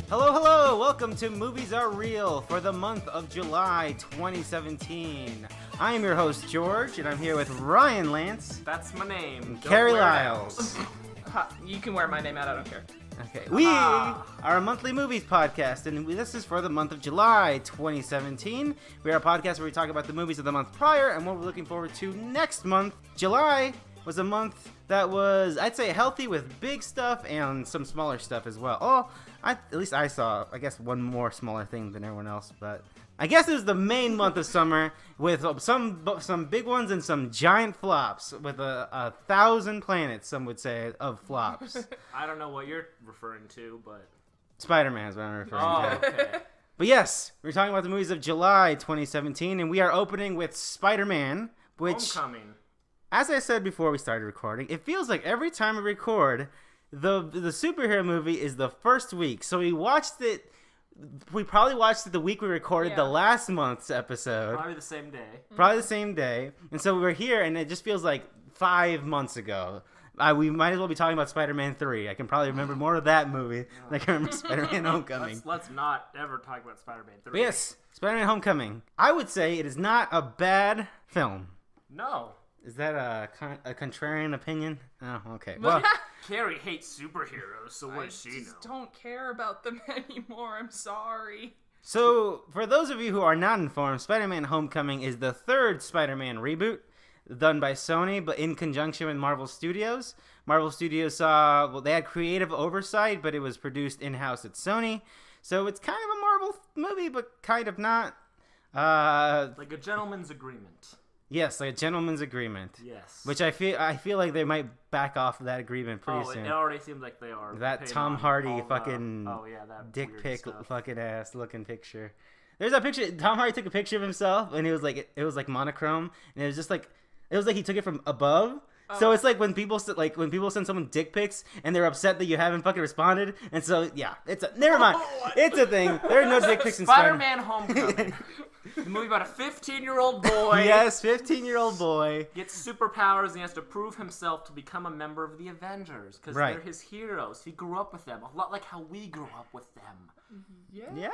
Hello, hello! Welcome to Movies Are Real for the month of July 2017. I am your host, Jurge, and I'm here with Ryan Lance. That's my name. And Karrie Lyles. You can wear my name out, I don't care. Okay, we are a monthly movies podcast, and this is for the month of July 2017. We are a podcast where we talk about the movies of the month prior and what we're looking forward to next month. July was a month that was, I'd say, healthy with big stuff and some smaller stuff as well. Oh, at least I saw, I guess, one more smaller thing than everyone else, but I guess it was the main month of summer with some big ones and some giant flops with a 1,000 planets, some would say, of flops. I don't know what you're referring to, but... Spider-Man is what I'm referring to. Okay. But yes, we're talking about the movies of July 2017, and we are opening with Spider-Man, which... Homecoming. As I said before we started recording, it feels like every time we record, the superhero movie is the first week. So we probably watched it the week we recorded the last month's episode. Probably the same day. Probably the same day. And so we were here, and it just feels like 5 months ago. We might as well be talking about Spider-Man 3. I can probably remember more of that movie than I can remember Spider-Man Homecoming. Let's not ever talk about Spider-Man 3. But yes, Spider-Man Homecoming. I would say it is not a bad film. No. Is that a contrarian opinion? Oh, okay. Well, Karrie hates superheroes, so what does she know? I just don't care about them anymore. I'm sorry. So, for those of you who are not informed, Spider-Man Homecoming is the third Spider-Man reboot done by Sony, but in conjunction with Marvel Studios. Marvel Studios they had creative oversight, but it was produced in-house at Sony. So, it's kind of a Marvel movie, but kind of not. Like a gentleman's agreement. Yes, like a gentleman's agreement. Yes. Which I feel like they might back off of that agreement pretty soon. It already seems like they are. That Tom Hardy fucking that dick pic stuff. fucking ass looking picture. There's a picture. Tom Hardy took a picture of himself, and it was like monochrome, and it was just like he took it from above. So it's like when people send someone dick pics and they're upset that you haven't fucking responded, and so never mind. It's a thing. There are no dick pics in Spider-Man Homecoming. The movie about a 15-year-old boy. Yes, 15-year-old boy gets superpowers and he has to prove himself to become a member of the Avengers because they're his heroes. He grew up with them, a lot like how we grew up with them. Yeah.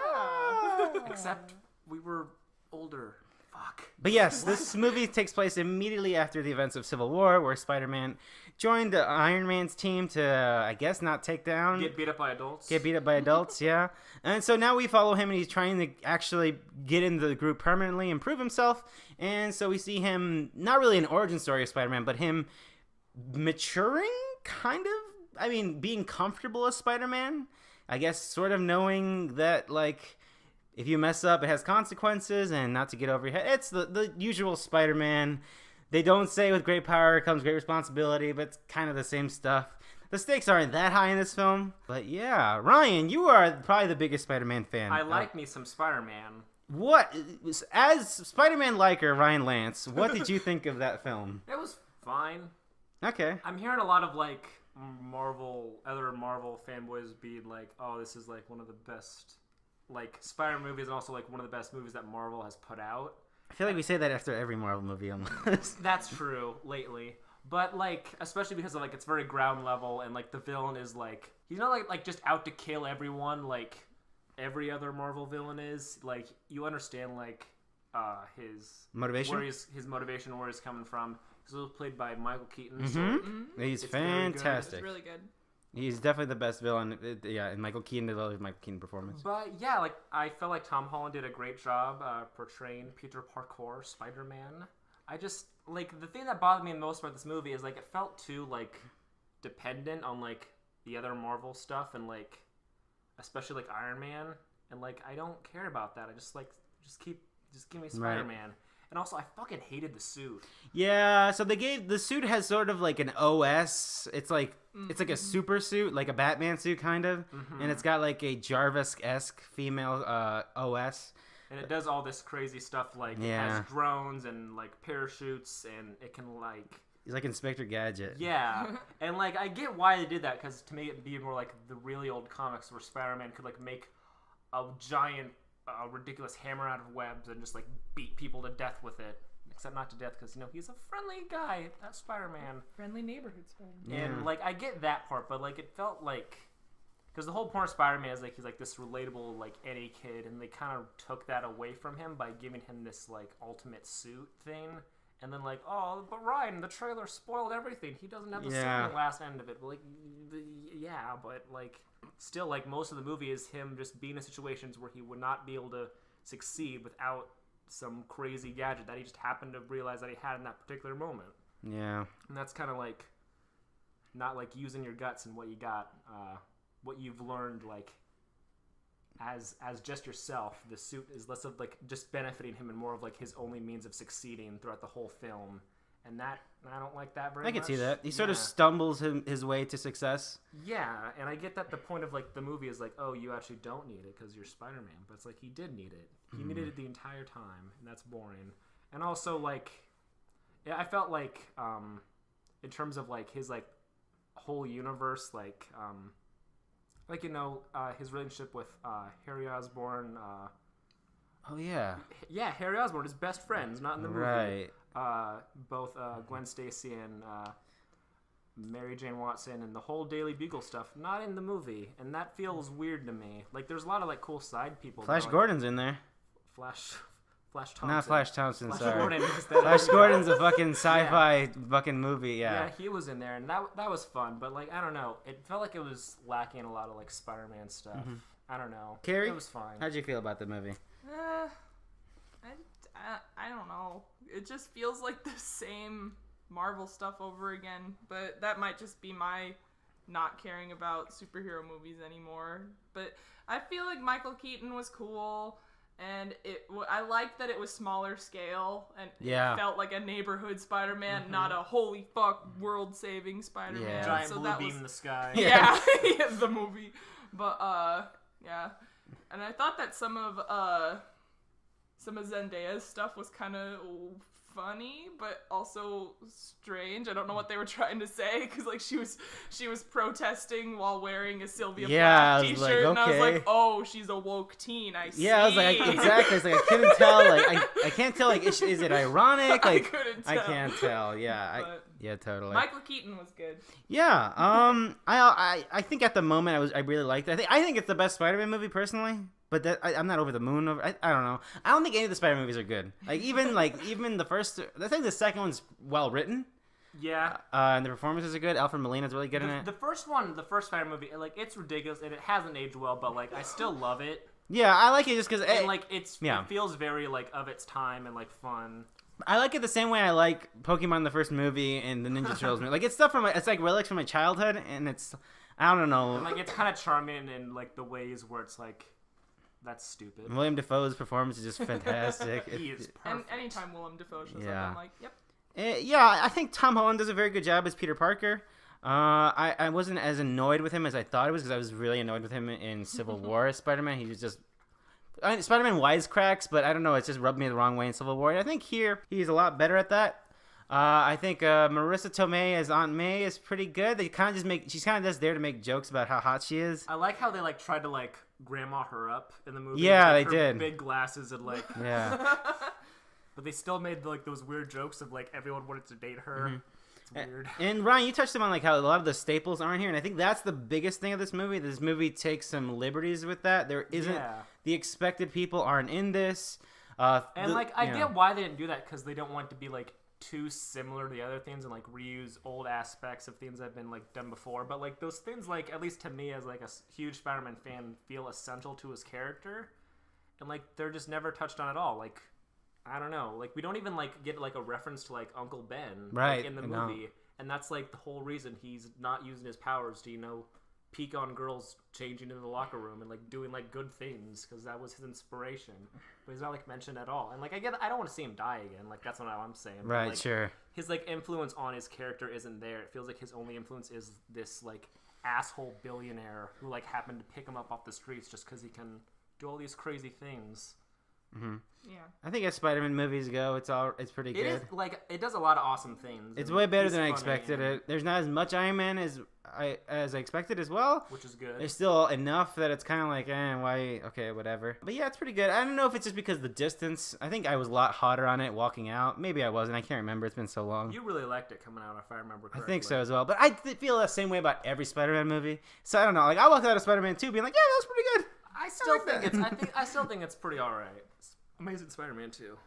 Except we were older. Fuck. But yes, this movie takes place immediately after the events of Civil War, where Spider-Man joined the Iron Man's team to, I guess, not take down... Get beat up by adults. Get beat up by adults, yeah. And so now we follow him, and he's trying to actually get into the group permanently and prove himself. And so we see him, not really an origin story of Spider-Man, but him maturing, kind of. I mean, being comfortable as Spider-Man. I guess sort of knowing that, like... If you mess up, it has consequences, and not to get over your head. It's the usual Spider-Man. They don't say with great power comes great responsibility, but it's kind of the same stuff. The stakes aren't that high in this film. But yeah, Ryan, you are probably the biggest Spider-Man fan. I like me some Spider-Man. What? As Spider-Man liker, Ryan Lance, what did you think of that film? It was fine. Okay. I'm hearing a lot of, like, other Marvel fanboys being like, oh, this is, like, one of the best... Like, Spider-Man movies and also, like, one of the best movies that Marvel has put out. I feel like we say that after every Marvel movie almost. That's true, lately. But, like, especially because of, like, it's very ground level and, like, the villain is, like... He's not, like just out to kill everyone like every other Marvel villain is. Like, you understand, like, his... Motivation? His motivation, where he's coming from. This was played by Michael Keaton. Mm-hmm. So he's fantastic. It's really good. He's definitely the best villain. And Michael Keaton did a Michael Keaton performance. But yeah, like I felt like Tom Holland did a great job portraying Peter Parker, Spider-Man. I just the thing that bothered me the most about this movie is like it felt too like dependent on like the other Marvel stuff and like especially like Iron Man, and like I don't care about that. I just give me Spider-Man. Right. And also, I fucking hated the suit. Yeah, so the suit has sort of like an OS. It's like a super suit, like a Batman suit kind of, and it's got like a Jarvis-esque female OS. And it does all this crazy stuff, like it has drones and like parachutes, and it can like. He's like Inspector Gadget. Yeah, and like I get why they did that, because to make it be more like the really old comics where Spider-Man could like make a giant. Ridiculous hammer out of webs and just like beat people to death with it, except not to death because he's a friendly guy. That's Spider-Man, friendly neighborhood Spider-Man. And like I get that part, but like it felt like because the whole point of Spider-Man is like he's like this relatable like any kid, and they kind of took that away from him by giving him this like ultimate suit thing, and then like, oh, but Ryan, the trailer spoiled everything. He doesn't have the suit in the last end of it. But like, yeah, but like still like most of the movie is him just being in situations where he would not be able to succeed without some crazy gadget that he just happened to realize that he had in that particular moment. Yeah. And that's kind of like not like using your guts and what you got, what you've learned like as just yourself. The suit is less of like just benefiting him and more of like his only means of succeeding throughout the whole film. And that I don't like that very much. I can see that. He sort of stumbles his way to success. Yeah, and I get that the point of like the movie is like, oh, you actually don't need it because you're Spider-Man, but it's like he did need it. He needed it the entire time, and that's boring. And also like, yeah, I felt like in terms of like his like whole universe, like you know, his relationship with Harry Osborn. Oh yeah. Yeah, Harry Osborn, his best friends, not in the movie. Right. Both Gwen Stacy and Mary Jane Watson and the whole Daily Bugle stuff, not in the movie, and that feels weird to me. Like, there's a lot of like cool side people. Flash like, Gordon's in there. Flash Thompson. Not Flash Thompson. Flash Sorry. Gordon Flash Gordon's a fucking sci-fi fucking movie. Yeah. Yeah, he was in there, and that was fun. But like, I don't know, it felt like it was lacking a lot of like Spider-Man stuff. Mm-hmm. I don't know. Karrie? It was fine. How'd you feel about the movie? I don't know. It just feels like the same Marvel stuff over again, but that might just be my not caring about superhero movies anymore. But I feel like Michael Keaton was cool, and I liked that it was smaller scale, and it felt like a neighborhood Spider-Man, not a holy fuck world-saving Spider-Man. Yeah. Giant so blue that beam was in the sky. yeah, the movie. But yeah, and I thought that some of Zendaya's stuff was kind of funny, but also strange. I don't know what they were trying to say, because like she was protesting while wearing a Sylvia Plath t-shirt, like, and I was okay. like, oh, she's a woke teen. I see. Yeah, I was like, exactly. It's like I couldn't tell. Like I can't tell. Like is it ironic? Like I couldn't tell. I can't tell. Yeah, But yeah, totally. Michael Keaton was good. Yeah. I think at the moment I really liked it. I think it's the best Spider-Man movie personally. But I'm not over the moon over. I don't know. I don't think any of the Spider movies are good. Even the first. I think the second one's well written. Yeah. And the performances are good. Alfred Molina's really good in it. The first Spider movie, like it's ridiculous and it hasn't aged well, but like I still love it. Yeah, I like it just because And like it feels very like of its time and like fun. I like it the same way I like Pokemon the first movie and the Ninja Turtles movie. Like it's stuff it's like relics from my childhood, and it's I don't know. And like it's kind of charming in like the ways where it's like. That's stupid. William Dafoe's performance is just fantastic. He is perfect. And anytime Willem Dafoe shows up, I'm like, yep. Yeah, I think Tom Holland does a very good job as Peter Parker. I wasn't as annoyed with him as I thought it was, because I was really annoyed with him in Civil War as Spider-Man. He was just... Spider-Man wisecracks, but I don't know, it just rubbed me the wrong way in Civil War. And I think here, he's a lot better at that. I think Marissa Tomei as Aunt May is pretty good. They kind of just she's kind of just there to make jokes about how hot she is. I like how they like tried to like grandma her up in the movie. Yeah, like, they did. Big glasses and like. Yeah. But they still made like those weird jokes of like everyone wanted to date her. Mm-hmm. It's weird. And Ryan, you touched on like how a lot of the staples aren't here, and I think that's the biggest thing of this movie. This movie takes some liberties with that. There isn't the expected people aren't in this. I get why they didn't do that, because they don't want it to be like too similar to the other things and like reuse old aspects of things that have been like done before. But like those things, like at least to me as like a huge Spider-Man fan, feel essential to his character, and like they're just never touched on at all. Like I don't know, like we don't even like get like a reference to like Uncle Ben like, in the movie, and that's like the whole reason he's not using his powers to peek on girls changing into the locker room and like doing like good things, because that was his inspiration. But he's not like mentioned at all. And like I don't want to see him die again. Like that's what I'm saying. Right, but, like, sure. His like influence on his character isn't there. It feels like his only influence is this like asshole billionaire who like happened to pick him up off the streets just because he can do all these crazy things. Mm-hmm. Yeah. I think as Spider-Man movies go, it's pretty good. It is, like, it does a lot of awesome things. It's and way better he's than I funny expected and- it. There's not as much Iron Man as I expected as well. Which is good. There's still enough that it's kind of like, why? Okay, whatever. But yeah, it's pretty good. I don't know if it's just because of the distance. I think I was a lot hotter on it walking out. Maybe I wasn't. I can't remember. It's been so long. You really liked it coming out, if I remember I correctly. think so as well. But I feel the same way about every Spider-Man movie. So I don't know. Like I walked out of Spider-Man 2 being like, yeah, that was pretty good. I still like think that. I still think it's pretty alright. Amazing Spider-Man 2.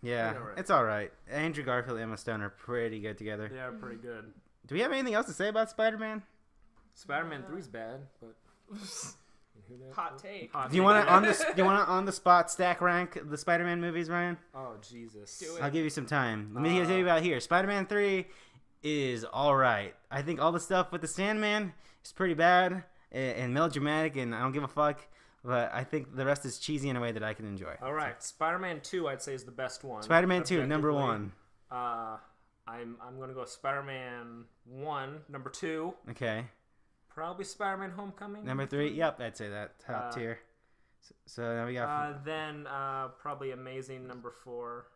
Yeah, Pretty alright. it's all right. Andrew Garfield and Emma Stone are pretty good together. They are pretty good. Do we have anything else to say about Spider-Man? Spider-Man 3's bad, but Hot take. Do you want to on the spot stack rank the Spider-Man movies, Ryan? Oh Jesus! Do it. I'll give you some time. Let me tell you about here. Spider-Man 3 is all right. I think all the stuff with the Sandman is pretty bad and melodramatic, and I don't give a fuck. But I think the rest is cheesy in a way that I can enjoy. All right, Spider-Man 2, I'd say is the best one. Spider-Man 2, number objectively. 1. I'm gonna go Spider-Man 1, number 2. Okay. Probably Spider-Man Homecoming. Number 3. Yep, I'd say that top tier. So now we got. Then probably Amazing number 4.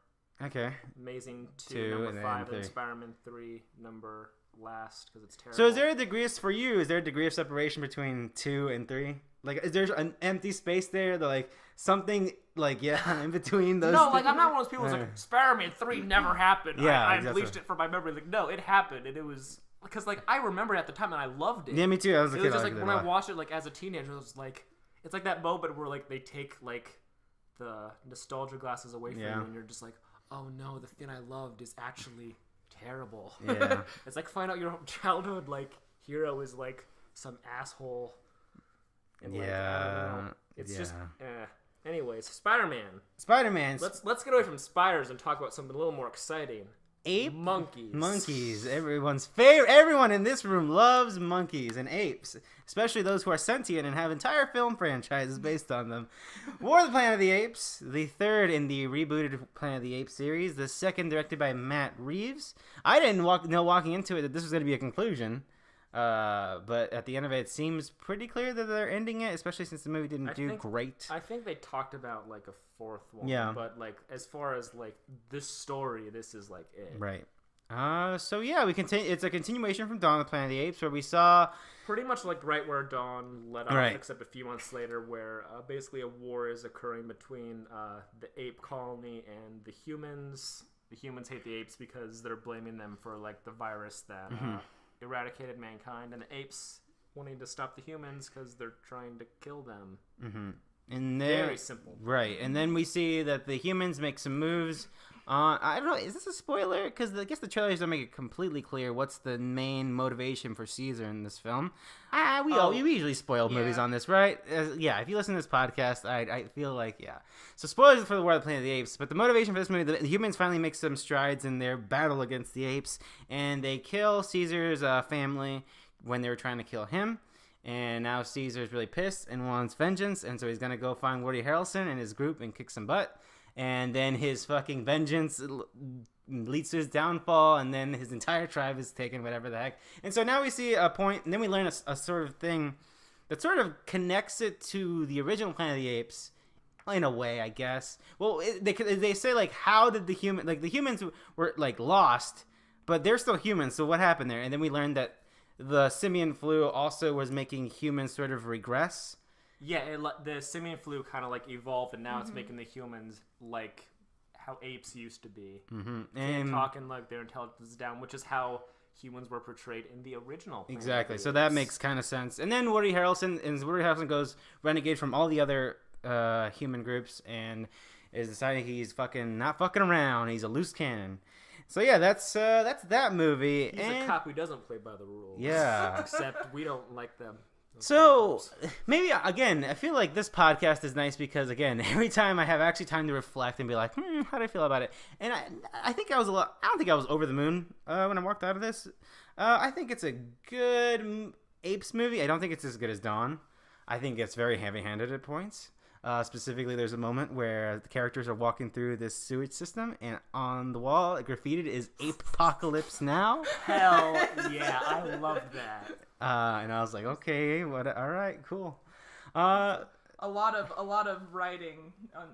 Okay. Amazing 2, 2, and number then 5, and 3. Spider-Man 3 number last because it's terrible. So is there a degree for you? Is there a degree of separation between 2 and 3? Like, is there an empty space there? That like something like in between those? No, like I'm not one of those people who's like Spider-Man 3 never happened. Yeah, I exactly. unleashed it from my memory. Like no, it happened, and it was because like I remember it at the time and I loved it. Yeah, me too. I was a It kid. was just I like liked when it a I lot. watched it like as a teenager, it was like it's like that moment where like they take like the nostalgia glasses away from you, and you're just like, oh no, the thing I loved is actually terrible. Yeah. It's like find out your childhood like hero is like some asshole. And, like, I don't know. It's just anyways, Spider-Man. Let's get away from spiders and talk about something a little more exciting. Monkeys. Everyone's favorite. Everyone in this room loves monkeys and apes, especially those who are sentient and have entire film franchises based on them. War of the Planet of the Apes, the third in the rebooted Planet of the Apes series, the second directed by Matt Reeves. I didn't know walking into it that this was going to be a conclusion. But at the end of it seems pretty clear that they're ending it, especially since the movie didn't do great. I think they talked about like a fourth one. Yeah. But like as far as like this story, this is like it. Right. So yeah, we continue. It's a continuation from Dawn of the Planet of the Apes, where we saw pretty much like right where Dawn let off, Right. except a few months later, where basically a war is occurring between the ape colony and the humans. The humans hate the apes because they're blaming them for like the virus that eradicated mankind, and the apes wanting to stop the humans because they're trying to kill them. Mm-hmm. And then, very simple. Right, and then we see that the humans make some moves. I don't know, is this a spoiler? Because I guess the trailers don't make it completely clear what's the main motivation for Caesar in this film. We usually spoil movies on this, right? If you listen to this podcast, I feel like, So spoilers for the War of the Planet of the Apes, but the motivation for this movie, the humans finally make some strides in their battle against the apes, and they kill Caesar's family when they were trying to kill him. And now Caesar's really pissed and wants vengeance, and so he's going to go find Woody Harrelson and his group and kick some butt. And then his fucking vengeance leads to his downfall, and then his entire tribe is taken, whatever the heck. And so now we see a point, and then we learn a sort of thing that sort of connects it to the original Planet of the Apes, in a way, I guess. Well, they say, like, how did the humans were, like, lost, but they're still humans, so what happened there? And then we learned that the simian flu also was making humans sort of regress. Yeah, the simian flu kind of like evolved, and now it's making the humans like how apes used to be. Mm-hmm. And talking like their intelligence is down, which is how humans were portrayed in the original. Exactly. So that makes kind of sense. And then Woody Harrelson goes renegade from all the other human groups and is deciding he's not fucking around. He's a loose cannon. So yeah, that's that movie. He's a cop who doesn't play by the rules. Yeah. Except we don't like them. So maybe again, I feel like this podcast is nice because again, every time I have actually time to reflect and be like, how do I feel about it? And I think I don't think I was over the moon when I walked out of this. I think it's a good Apes movie. I don't think it's as good as Dawn. I think it's very heavy-handed at points. Specifically, there's a moment where the characters are walking through this sewage system, and on the wall, graffitied is "Apocalypse Now." Hell yeah, I love that. And I was like, okay, all right, cool. a lot of writing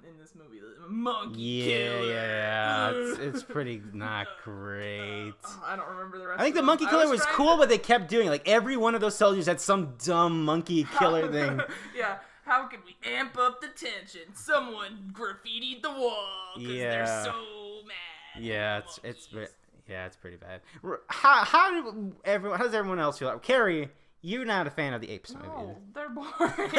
in this movie. Monkey killer. Yeah, it's pretty not great. I don't remember the rest. I think of the them. monkey killer was cool, but they kept doing it. Like every one of those soldiers had some dumb monkey killer thing. Yeah. How can we amp up the tension? Someone graffitied the wall because they're so mad. Yeah, it's pretty bad. How does everyone else feel? Karrie, you're not a fan of the Apes movie. No, they're boring.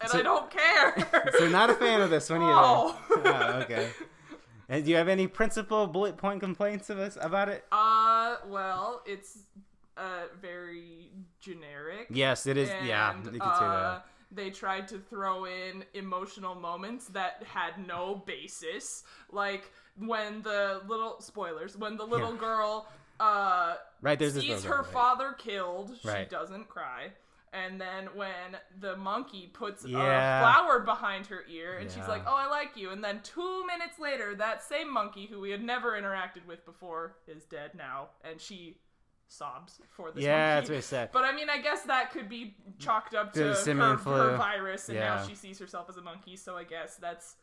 And I don't care. So not a fan of this one either. No. Oh, okay. And do you have any principal bullet point complaints about it? Well, it's very generic. Yes, it is. And, yeah, you can say that. They tried to throw in emotional moments that had no basis, like when the little girl sees her father killed, she doesn't cry. And then when the monkey puts a flower behind her ear and she's like, oh, I like you. And then 2 minutes later, that same monkey who we had never interacted with before is dead now. And she sobs for this monkey. Yeah, that's very sad. But I mean, I guess that could be chalked up to her virus. And now she sees herself as a monkey. So I guess that's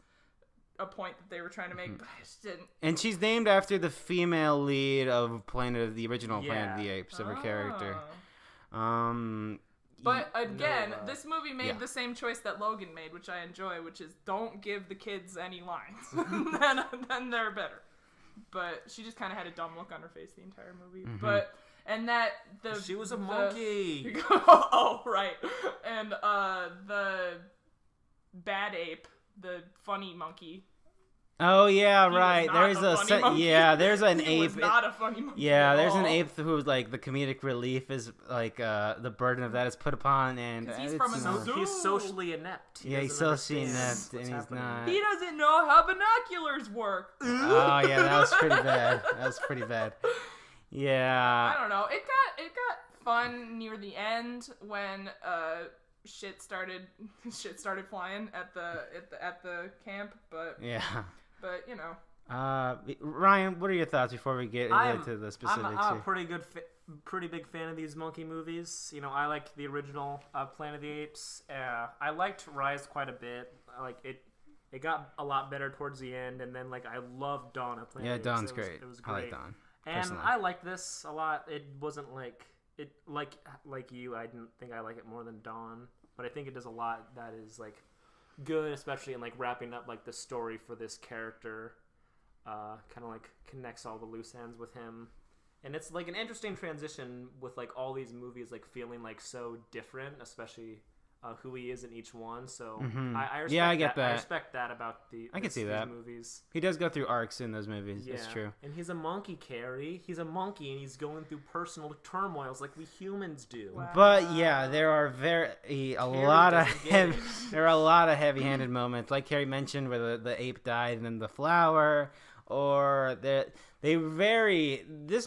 a point that they were trying to make, but I just didn't. And she's named after the female lead of the original Planet of the Apes, of her character. But again, this movie made the same choice that Logan made, which I enjoy, which is don't give the kids any lines. then they're better. But she just kind of had a dumb look on her face the entire movie. Mm-hmm. She was a monkey. Oh, right. And the bad ape, the funny monkey. Oh yeah, right. There's there's an he ape. Was not a funny monkey. Yeah, there's an ape who's like the comedic relief is like the burden of that is put upon, and he's from a zoo. He's socially inept. He's socially inept, and he's not. He doesn't know how binoculars work. Oh yeah, that was pretty bad. Yeah. I don't know. It got fun near the end when shit started flying at the camp, but yeah. But you know. Ryan, what are your thoughts before we get into the specifics? I'm a pretty big fan of these monkey movies. You know, I like the original Planet of the Apes. I liked Rise quite a bit. Like it got a lot better towards the end, and then like I loved Dawn of Planet of the Apes. Dawn's great. It was great. I like Dawn. And personally. I liked this a lot. It wasn't like you. I didn't think I like it more than Dawn, but I think it does a lot that is like good, especially in like wrapping up like the story for this character. Kind of like connects all the loose ends with him, and it's like an interesting transition with like all these movies like feeling like so different, especially who he is in each one. So I respect I get that. I respect that about these movies. He does go through arcs in those movies. Yeah. It's true. And he's a monkey, Karrie. He's a monkey, and he's going through personal turmoils like we humans do. Wow. But yeah, there are a lot of heavy-handed moments, like Karrie mentioned, where the ape died and then the flower. Or this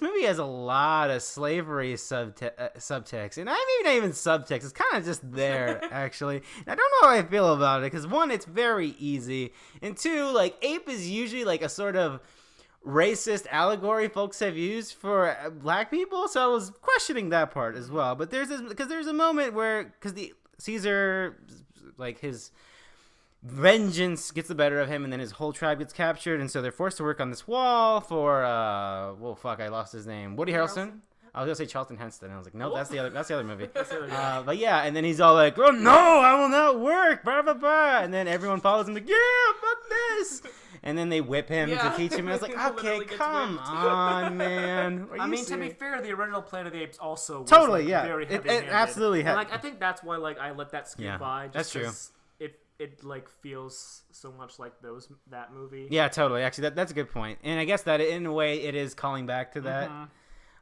movie has a lot of slavery subtext, and I mean not even subtext. It's kind of just there, actually. And I don't know how I feel about it because one, it's very easy, and two, like ape is usually like a sort of racist allegory folks have used for black people, so I was questioning that part as well. But there's a moment where the Caesar, like his vengeance gets the better of him, and then his whole tribe gets captured, and so they're forced to work on this wall for I lost his name. Woody Harrelson. I was gonna say Charlton Heston, and I was like, no, that's the other movie. But yeah, and then he's all like, oh no, I will not work, blah blah blah, and then everyone follows him like, yeah, fuck this, and then they whip him to teach him. And I was like, okay, come on, man. I mean, to be fair, the original Planet of the Apes also was, totally, like, yeah, very it heavy-handed. absolutely had. Like I think that's why like I let that skip by. Just that's true. It like feels so much like that movie. Yeah, totally. Actually, that's a good point. And I guess that in a way it is calling back to that.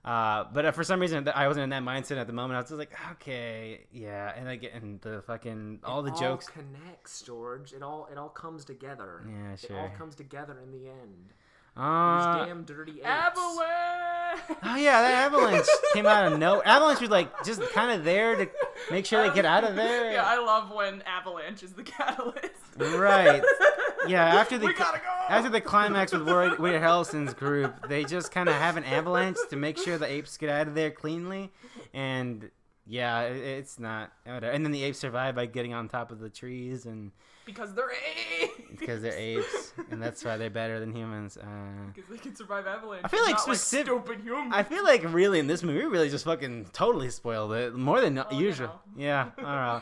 But for some reason I wasn't in that mindset at the moment. I was just like, okay, yeah, and the fucking all the jokes connects, George. It all comes together. Yeah, sure. It all comes together in the end. These damn dirty apes. Avalanche! Oh yeah, that avalanche came out of nowhere. Avalanche was like just kind of there to make sure they get out of there. Yeah, I love when Avalanche is the catalyst. Right. Yeah, after we gotta go! After the climax with Woody Harrelson's group, they just kind of have an avalanche to make sure the apes get out of there cleanly, and Yeah, it's not. And then the apes survive by getting on top of the trees and Because they're apes. because they're apes, and that's why they're better than humans. Because they can survive avalanche. I feel like not stupid humans. I feel like really in this movie, we really just fucking totally spoiled it more than usual. You know. Yeah, I don't know.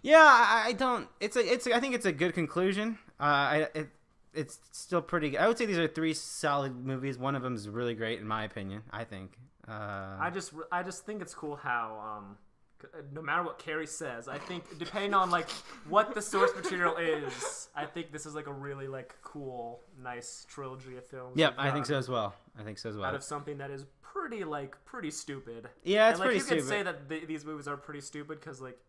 Yeah, I don't. I think it's a good conclusion. It's still pretty good. I would say these are 3 solid movies. One of them is really great in my opinion. I think. I just think it's cool how no matter what Karrie says, I think depending on like what the source material is, I think this is like a really like cool, nice trilogy of films. Yep, I think so as well. Out of something that is pretty stupid. Yeah, it's and, like, pretty you stupid. could say that these movies are pretty stupid because like,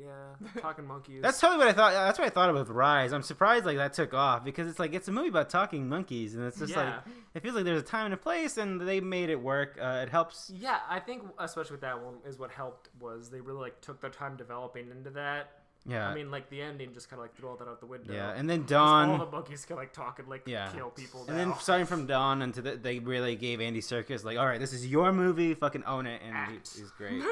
yeah, talking monkeys. That's totally what I thought. That's what I thought about Rise. I'm surprised like that took off because it's like it's a movie about talking monkeys, and it's just like it feels like there's a time and a place, and they made it work. It helps. Yeah, I think especially with that one is what helped was they really like took their time developing into that. Yeah. I mean, like the ending just kind of like threw all that out the window. Yeah, and then All Dawn. the monkeys can like talk and like kill people. And now. then starting from Dawn into they really gave Andy Serkis like, all right, this is your movie, fucking own it, and he's great.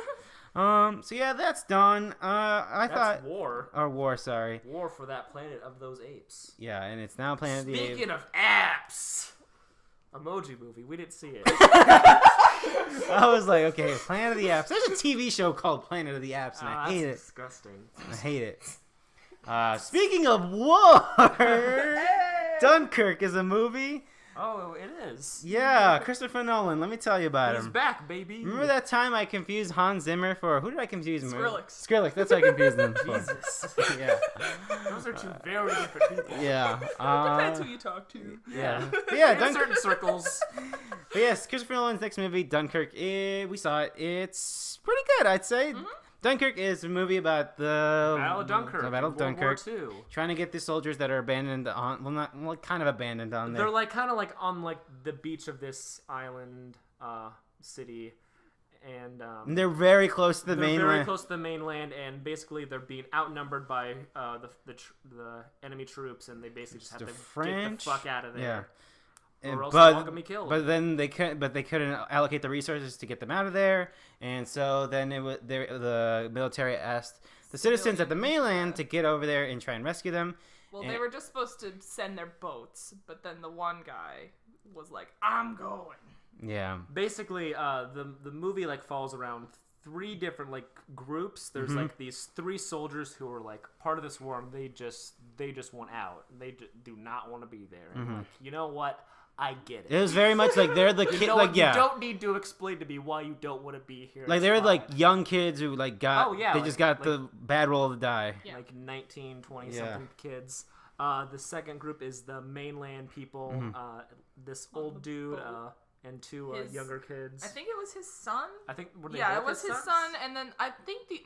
So yeah, that's Dawn. That's thought War. or War, sorry. War for that planet of those apes. Yeah, and it's now Planet of the Apes. Speaking of apps, Emoji Movie. We didn't see it. I was like, okay, Planet of the Apes. There's a TV show called Planet of the Apes, and I hate it. Disgusting. I hate it. Speaking of war, Dunkirk is a movie. Oh, it is. Yeah, Christopher Nolan. Let me tell you about He's him. back, baby. Remember that time I confused Hans Zimmer for who did I confuse him with? Skrillex. That's what I confused them for. Jesus. Yeah. Those are 2 very different people. Yeah. Depends who you talk to. Yeah. Yeah. In certain circles. But yes, Christopher Nolan's next movie, Dunkirk. We saw it. It's pretty good, I'd say. Mm-hmm. Dunkirk is a movie about the Battle of Dunkirk. The Battle of Dunkirk. World War II. Trying to get the soldiers that are abandoned on, kind of abandoned on there. They're like kind of like on like the beach of this island city, and they're very close to the mainland. Very close to the mainland, and basically they're being outnumbered by the enemy troops, and they basically just have to get the fuck out of there. Yeah. Or else they're all gonna be killed. But then they couldn't allocate the resources to get them out of there, and so then the military asked the citizens at the mainland to get over there and try and rescue them. Well, they were just supposed to send their boats, but then the one guy was like, "I'm going." Yeah. Basically, the movie like falls around 3 different like groups. There's like these 3 soldiers who are like part of this war, and they just want out. They do not want to be there. And like, you know what? I get it. It was very much like they're the kid. Like, you don't need to explain to me why you don't want to be here. Like, they were like young kids who like got. They just got the bad roll to die. Yeah. Like 19, 20 something kids. The second group is the mainland people. This old dude. And 2 younger kids. I think it was his son. I think it was his son, and then I think the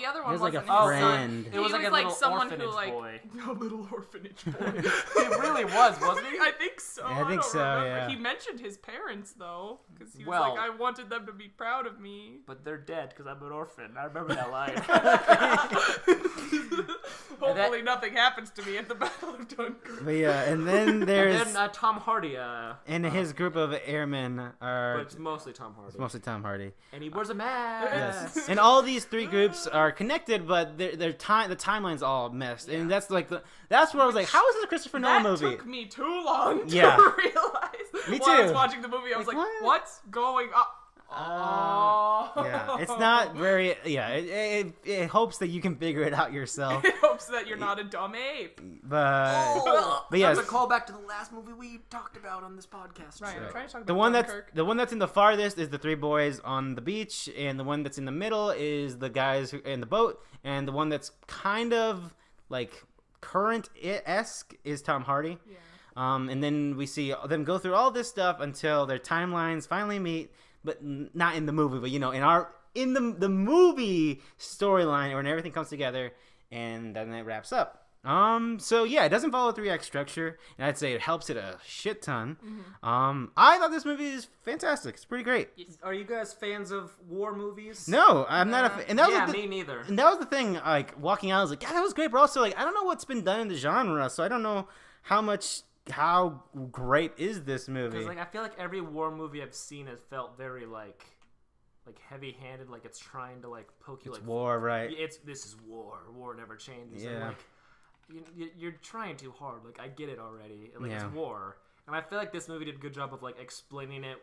other one wasn't like a his friend. son. It was like a little someone orphanage who like boy. A little orphanage boy. It really was, wasn't he? I think so. Yeah, I think don't so. remember. Yeah. He mentioned his parents though, because he was Well, like, "I wanted them to be proud of me." But they're dead because I'm an orphan. I remember that line. Hopefully, nothing happens to me at the Battle of Dunkirk. But yeah, and then there's and then Tom Hardy. and his group of airmen are. But it's mostly Tom Hardy. It's mostly Tom Hardy. And he wears a mask. Yes. And all these 3 groups are connected, but the timeline's all messed. And that's like that's where I was like, how is this a Christopher Nolan movie? That took me too long to Yeah. realize. Me While I was too. watching the movie, I was like, what? what's going on? Yeah, it's not very. Yeah, it hopes that you can figure it out yourself. It hopes that you're not a dumb ape. But yes, That's a callback to the last movie we talked about on this podcast. Right, I'm trying to talk about the one Dunkirk. that's in the farthest is the 3 boys on the beach, and the one that's in the middle is the guys in the boat, and the one that's kind of like current-esque is Tom Hardy. Yeah. And then we see them go through all this stuff until their timelines finally meet, but not in the movie, but in the movie storyline when everything comes together, and then it wraps up. So yeah, it doesn't follow a 3-act structure, and I'd say it helps it a shit ton. I thought this movie is fantastic. It's pretty great. Are you guys fans of war movies? No, I'm not a fan. And that was me neither. And that was the thing, like, walking out, I was like, yeah, that was great, but also, like, I don't know what's been done in the genre, so I don't know how great is this movie. Because, like, I feel like every war movie I've seen has felt very, like, like heavy-handed, like it's trying to like poke you. It's like war, right? This is war. War never changes. Yeah. And, like you're trying too hard. Like I get it already. Like Yeah. it's war, and I feel like this movie did a good job of like explaining it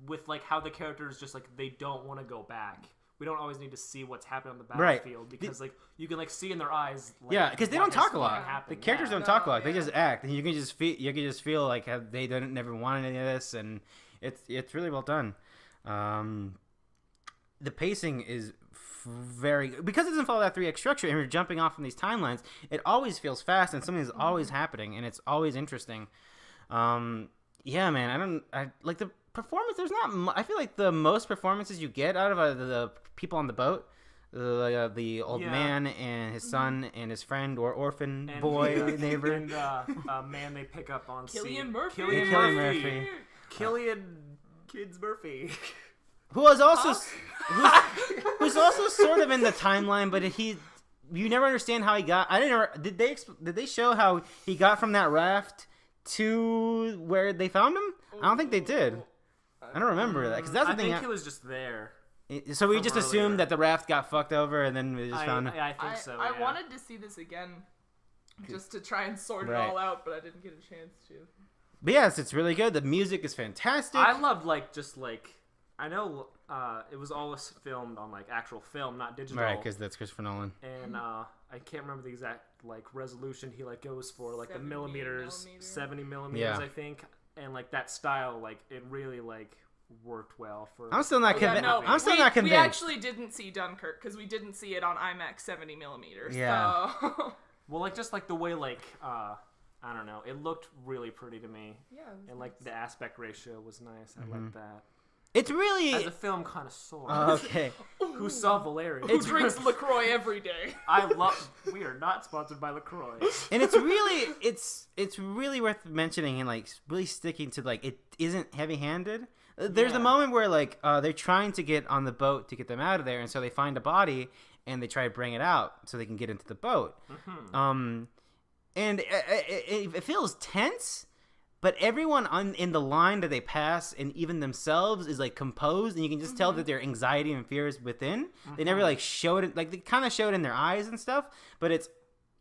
with like how the characters just like they don't want to go back. We don't always need to see what's happening on the battlefield because like you can like see in their eyes. Like, yeah, because they don't talk a lot. Happened. The characters don't talk a lot. They just act, and you can just feel like how they don't never wanted any of this, and it's really well done. The pacing is very because it doesn't follow that 3-act structure, and we're jumping off from these timelines. It always feels fast, and something is always happening, and it's always interesting. Yeah, man, I like the performance. There's not. I feel like the most performances you get out of the people on the boat, the old man and his son and his friend or orphan and boy neighbor, and man they pick up on Cillian Murphy. Cillian Murphy. Cillian Kids Murphy. who was also who's also sort of in the timeline, but you never understand how he got. Did they show how he got from that raft to where they found him? I don't think they did. I don't remember that because that's the thing. I think he was just there. So we just earlier. assumed that the raft got fucked over, and then we just found him. I think so. I wanted to see this again, just to try and sort it Right. all out, but I didn't get a chance to. But yes, it's really good. The music is fantastic. I loved I know it was all filmed on like actual film, not digital. Right, because that's Christopher Nolan. And I can't remember the exact like resolution he like goes for, like the 70 millimeters, millimeter. 70 millimeters, Yeah. I think, and like that style, like it really like worked well for. I'm still not convinced. no, I'm still we, not convinced. We actually didn't see Dunkirk because we didn't see it on IMAX 70 millimeters. Yeah. So. Well, like just like the way like I don't know, it looked really pretty to me, Yeah. it was and like nice. the aspect ratio was nice. I like that. It's really As a film connoisseur okay. who saw Valerian, Who drinks LaCroix every day? I love. We are not sponsored by LaCroix. And it's really worth mentioning and like really sticking to like it isn't heavy-handed. There's a Yeah. moment where like they're trying to get on the boat to get them out of there, and so they find a body and they try to bring it out so they can get into the boat. Mm-hmm. And it feels tense, but everyone in the line that they pass and even themselves is like composed, and you can just tell that their anxiety and fear is within. They never like showed it, like they kind of showed it in their eyes and stuff, but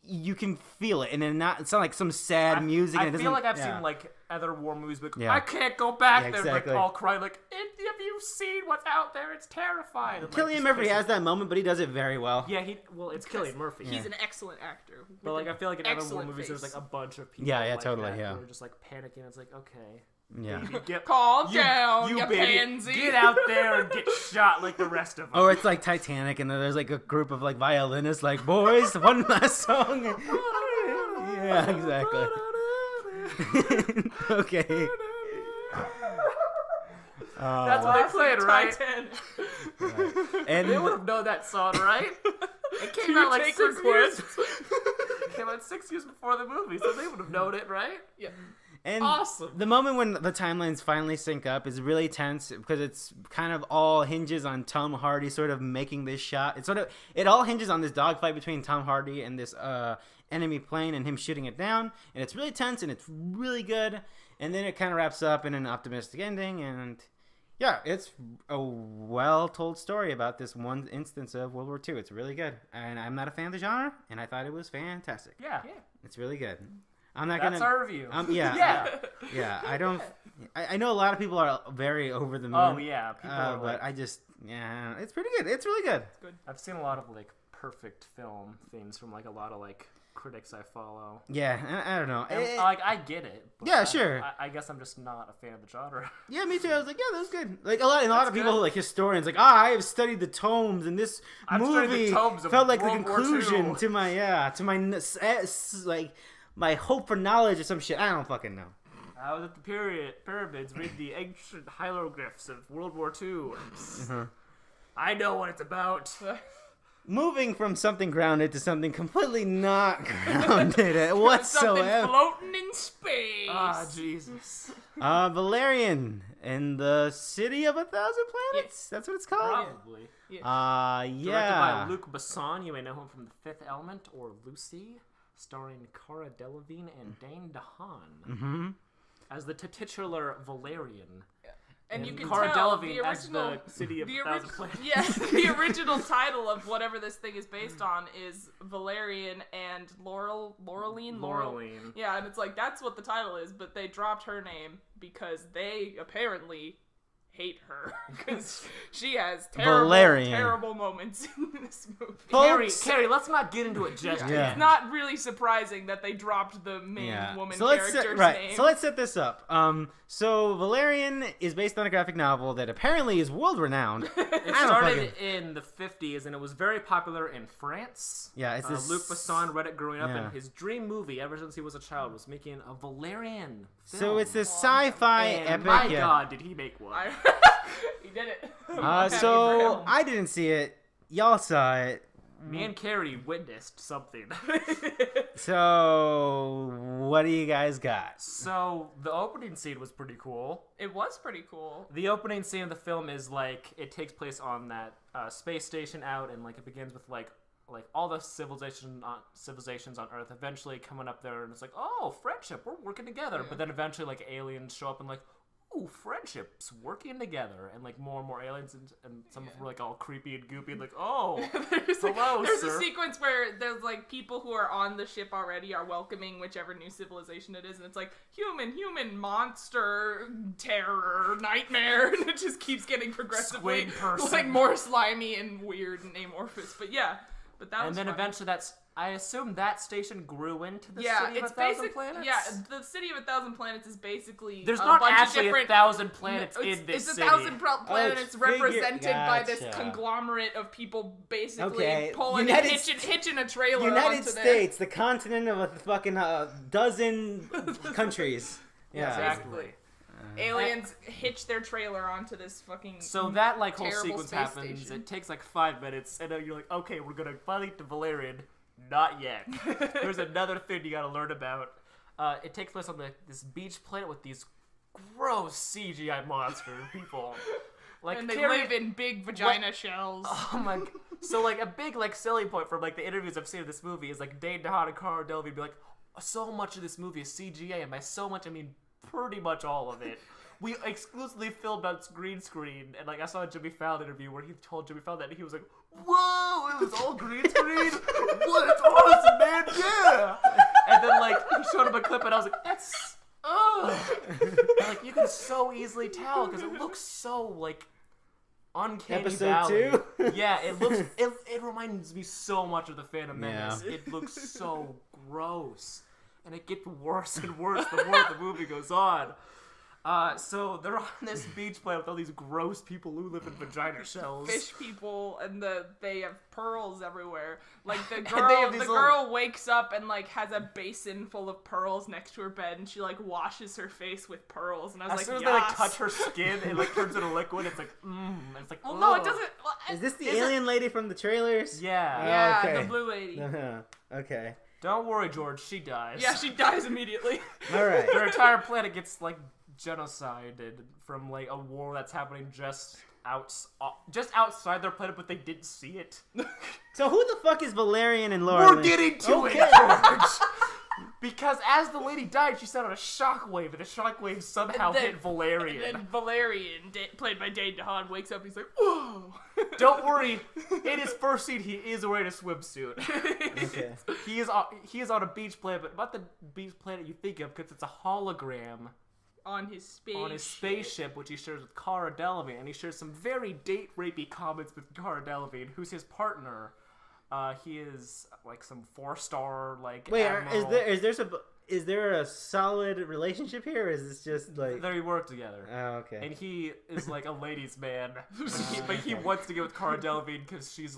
you can feel it, and then it's not like some sad music. I and it feel doesn't- like I've yeah. seen like other war movies, but Yeah. I can't go back Yeah, there. exactly. Like all cry, like have you seen what's out there? It's terrifying. And, like, Cillian just Murphy pisses- has that moment, but he does it very well. Yeah, it's Cillian Murphy. He's an excellent actor. But like I feel like in other war excellent movies, there's face. like a bunch of people. Yeah, yeah, like totally, that yeah. who are just like panicking. It's like okay, Yeah. baby, Calm down, you baby, pansy. get out there and get shot like the rest of them. Or it's like Titanic, and then there's like a group of like violinists, like boys, one last song. Yeah, exactly. Okay. That's what they played, right? Titanic. And They would have known that song, right? It came Do out you like take 6 years. requests? It came out 6 years before the movie, so they would have known it, right? Yeah. And Awesome. the moment when the timelines finally sync up is really tense because it's kind of all hinges on Tom Hardy sort of making this shot. It all hinges on this dogfight between Tom Hardy and this enemy plane and him shooting it down. And it's really tense and it's really good. And then it kind of wraps up in an optimistic ending. And yeah, it's a well-told story about this one instance of World War II. It's really good. And I'm not a fan of the genre, and I thought it was fantastic. Yeah. It's really good. I'm not That's gonna. our review. Yeah. Yeah. Yeah, I don't. I know a lot of people are very over the moon. Oh yeah, people are but like, I just it's pretty good. It's really good. I've seen a lot of like perfect film things from like a lot of like critics I follow. Yeah, I don't know. And, like I get it. But Yeah, sure. I guess I'm just not a fan of the genre. Yeah, me too. I was like, yeah, that was good. Like a lot of people, good. like historians, like, I have studied the tomes, and this I've studied the movie tomes of felt like the World War conclusion II. to my my hope for knowledge or some shit. I don't fucking know. I was at the pyramids, read the ancient hieroglyphs of World War II. I know what it's about. Moving from something grounded to something completely not grounded whatsoever. Something floating in space. Ah, Jesus. Valerian and the City of 1,000 Planets. Yes. That's what it's called. Probably. Yeah. Directed by Luc Besson, you may know him from The Fifth Element or Lucy, starring Cara Delevingne and Dane DeHaan as the titular Valerian. And you can Cara tell Delevingne the as original, the city of 1,000 planets. Yeah, the original title of whatever this thing is based on is Valerian and Laureline. Yeah, and it's like, that's what the title is, but they dropped her name because they apparently hate her because she has terrible moments in this movie. Karrie, let's not get into it just yet. It's not really surprising that they dropped the main woman character's name. So let's set this up. So Valerian is based on a graphic novel that apparently is world renowned. It started in the 50s and it was very popular in France. Yeah, it's this... Luc Besson read it growing up, and his dream movie ever since he was a child was making a Valerian film. So it's this sci-fi epic. My God, did he make one? He did it. So I didn't see it. Y'all saw it. Me and Karrie witnessed something. So what do you guys got? So the opening scene was pretty cool. It was pretty cool. The opening scene of the film is like, it takes place on that space station out, and like it begins with like all the civilizations on Earth eventually coming up there, and it's like, oh, friendship, we're working together. But then eventually like aliens show up and like, ooh, friendships working together, and like more and more aliens, and some of them were like all creepy and goopy, and like, oh, hello, there's sir. a sequence where there's like people who are on the ship already are welcoming whichever new civilization it is, and it's like human, monster, terror, nightmare, and it just keeps getting progressively like more slimy and weird and amorphous. But yeah. But that was and then fun. eventually I assume that station grew into the city of it's 1,000 planets? Yeah, the city of 1,000 planets is basically there's a not bunch actually of different... 1,000 planets in this city. city. It's 1,000 planets represented by this Gotcha. conglomerate of people basically hitching a trailer United onto States, the continent of a fucking dozen countries. Yeah, exactly. Aliens hitch their trailer onto this fucking So that like whole sequence space happens. station. It takes like 5 minutes, and then you're like, okay, we're gonna finally get to Valerian. Not yet. There's another thing you gotta learn about. It takes place on this beach planet with these gross CGI monster people. Like, and they live in big vagina shells. Oh my! So like a big like selling point from like the interviews I've seen of this movie is like Dane, DeHaan, and Cara Delevingne be like, so much of this movie is CGI, and by so much I mean pretty much all of it. We exclusively filmed on green screen, and like I saw a Jimmy Fallon interview where he told Jimmy Fallon that, and he was like, "Whoa, it was all green screen! What? It's awesome, man! Yeah!" And then like he showed him a clip, and I was like, "That's like you can so easily tell because it looks so like uncanny Episode valley." 2? Yeah, it looks. It reminds me so much of the Phantom Menace. Yeah. It looks so gross. And it gets worse and worse the more the movie goes on. So they're on this beach planet with all these gross people who live in vagina shells. Fish people, and they have pearls everywhere. Like the And girl wakes up and like has a basin full of pearls next to her bed, and she like washes her face with pearls. And I was as soon as yes. they like touch her skin, it like turns into liquid. It's like, it's like, Well, ugh. no, it doesn't. Well, Is this the alien lady from the trailers? Yeah. Yeah, okay. the blue lady. Okay. Don't worry, George. She dies. Yeah, she dies immediately. All right. Their entire planet gets like genocided from like a war that's happening just outside their planet, but they didn't see it. So who the fuck is Valerian and Laura? We're getting to it, George. Because as the lady died, she sounded a shockwave, and the shockwave somehow hit Valerian. And then Valerian, played by Dane DeHaan, wakes up and he's like, whoa! Don't worry, in his first scene, he is wearing a swimsuit. Okay. He is on a beach planet, but not the beach planet you think of, because it's a hologram on his spaceship, which he shares with Cara Delevingne, and he shares some very date-rapey comments with Cara Delevingne, who's his partner. He is like some 4-star like. Wait, admiral. is there a solid relationship here, or is this just like? They work together. Oh, okay. And he is like a ladies' man, but he wants to get with Cara Delevingne because she's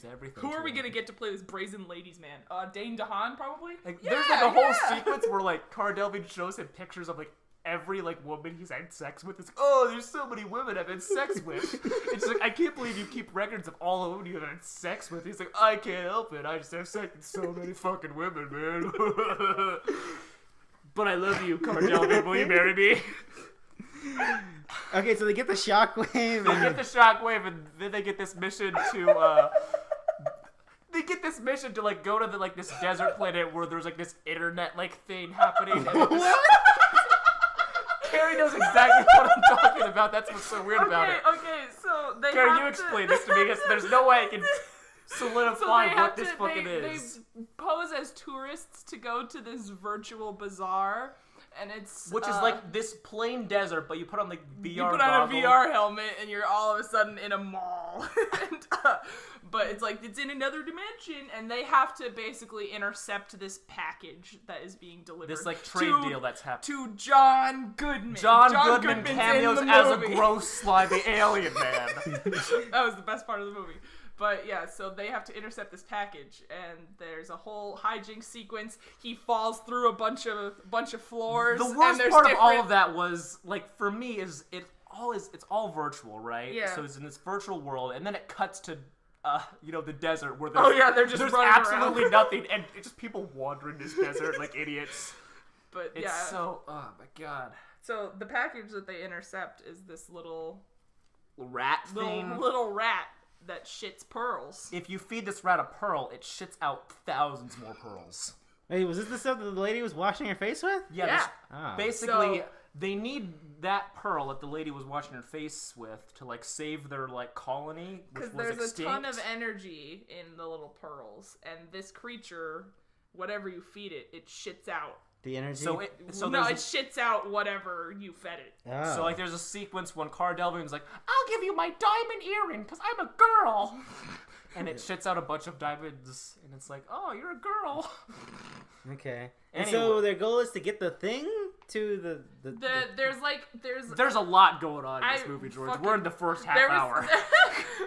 everything. Who to are we him. gonna get to play this brazen ladies' man? Dane DeHaan probably. Like, there's like a whole sequence where like Cara Delevingne shows him pictures of like every like woman he's had sex with. It's like, oh, there's so many women I've had sex with. It's like, I can't believe you keep records of all the women you've had sex with. He's like, I can't help it. I just have sex with so many fucking women, man. But I love you, Cara Delevingne. Will you marry me? Okay, so they get the shockwave. They get the shockwave, and then they get this mission to. They get this mission to like go to the like this desert planet where there's like this internet like thing happening. And Karrie knows exactly what I'm talking about. That's what's so weird about it. Okay, so they Karrie, have you to... explain this to me, because there's no way I can solidify what this fucking they is. They pose as tourists to go to this virtual bazaar, and it's... Which is like this plain desert, but you put on like VR You put goggles. on a VR helmet, and you're all of a sudden in a mall. But it's like, it's in another dimension, and they have to basically intercept this package that is being delivered. This like trade deal that's happening. To John Goodman. John Goodman Goodman's cameos in the as a movie. gross, slimy alien man. That was the best part of the movie. But yeah, so they have to intercept this package, and there's a whole hijinks sequence. He falls through a bunch of floors. The and worst there's part of all different- of that was, like, for me, it's all virtual, right? Yeah. So it's in this virtual world, and then it cuts to, the desert where they're just there's running absolutely around. nothing, and it's just people wandering this desert like idiots. But It's yeah. so, oh my god. So the package that they intercept is this little Rat thing. little rat that shits pearls. If you feed this rat a pearl, it shits out thousands more pearls. Hey, was this the stuff that the lady was washing her face with? Yeah. Yeah. Oh. Basically, So- they need that pearl that the lady was washing her face with to, like, save their, like, colony, which Because was there's extinct. a ton of energy in the little pearls, and this creature, whatever you feed it, it shits out. The energy. No, it shits out whatever you fed it. Oh. So, like, there's a sequence when Cara Delevingne's like, I'll give you my diamond earring because I'm a girl. And it shits out a bunch of diamonds, and it's like, oh, you're a girl. Okay. And Anyway. so their goal is to get the thing to the There's a lot going on in this I movie, George. fucking- We're in the first half there was, hour.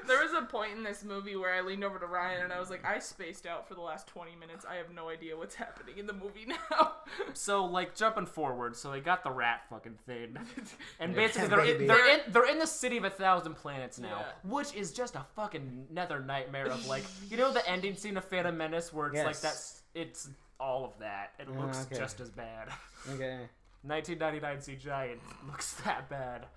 There was a point in this movie where I leaned over to Ryan and I was like, I spaced out for the last 20 minutes. I have no idea what's happening in the movie now. So, like, jumping forward, so they got the rat fucking thing. And Yeah, basically, baby. they're in the city of 1,000 planets now, Yeah. which is just a fucking nether nightmare of, like, you know the ending scene of Phantom Menace where it's like it's all of that. It looks okay. just as bad. Okay. 1999 CGI, it looks that bad.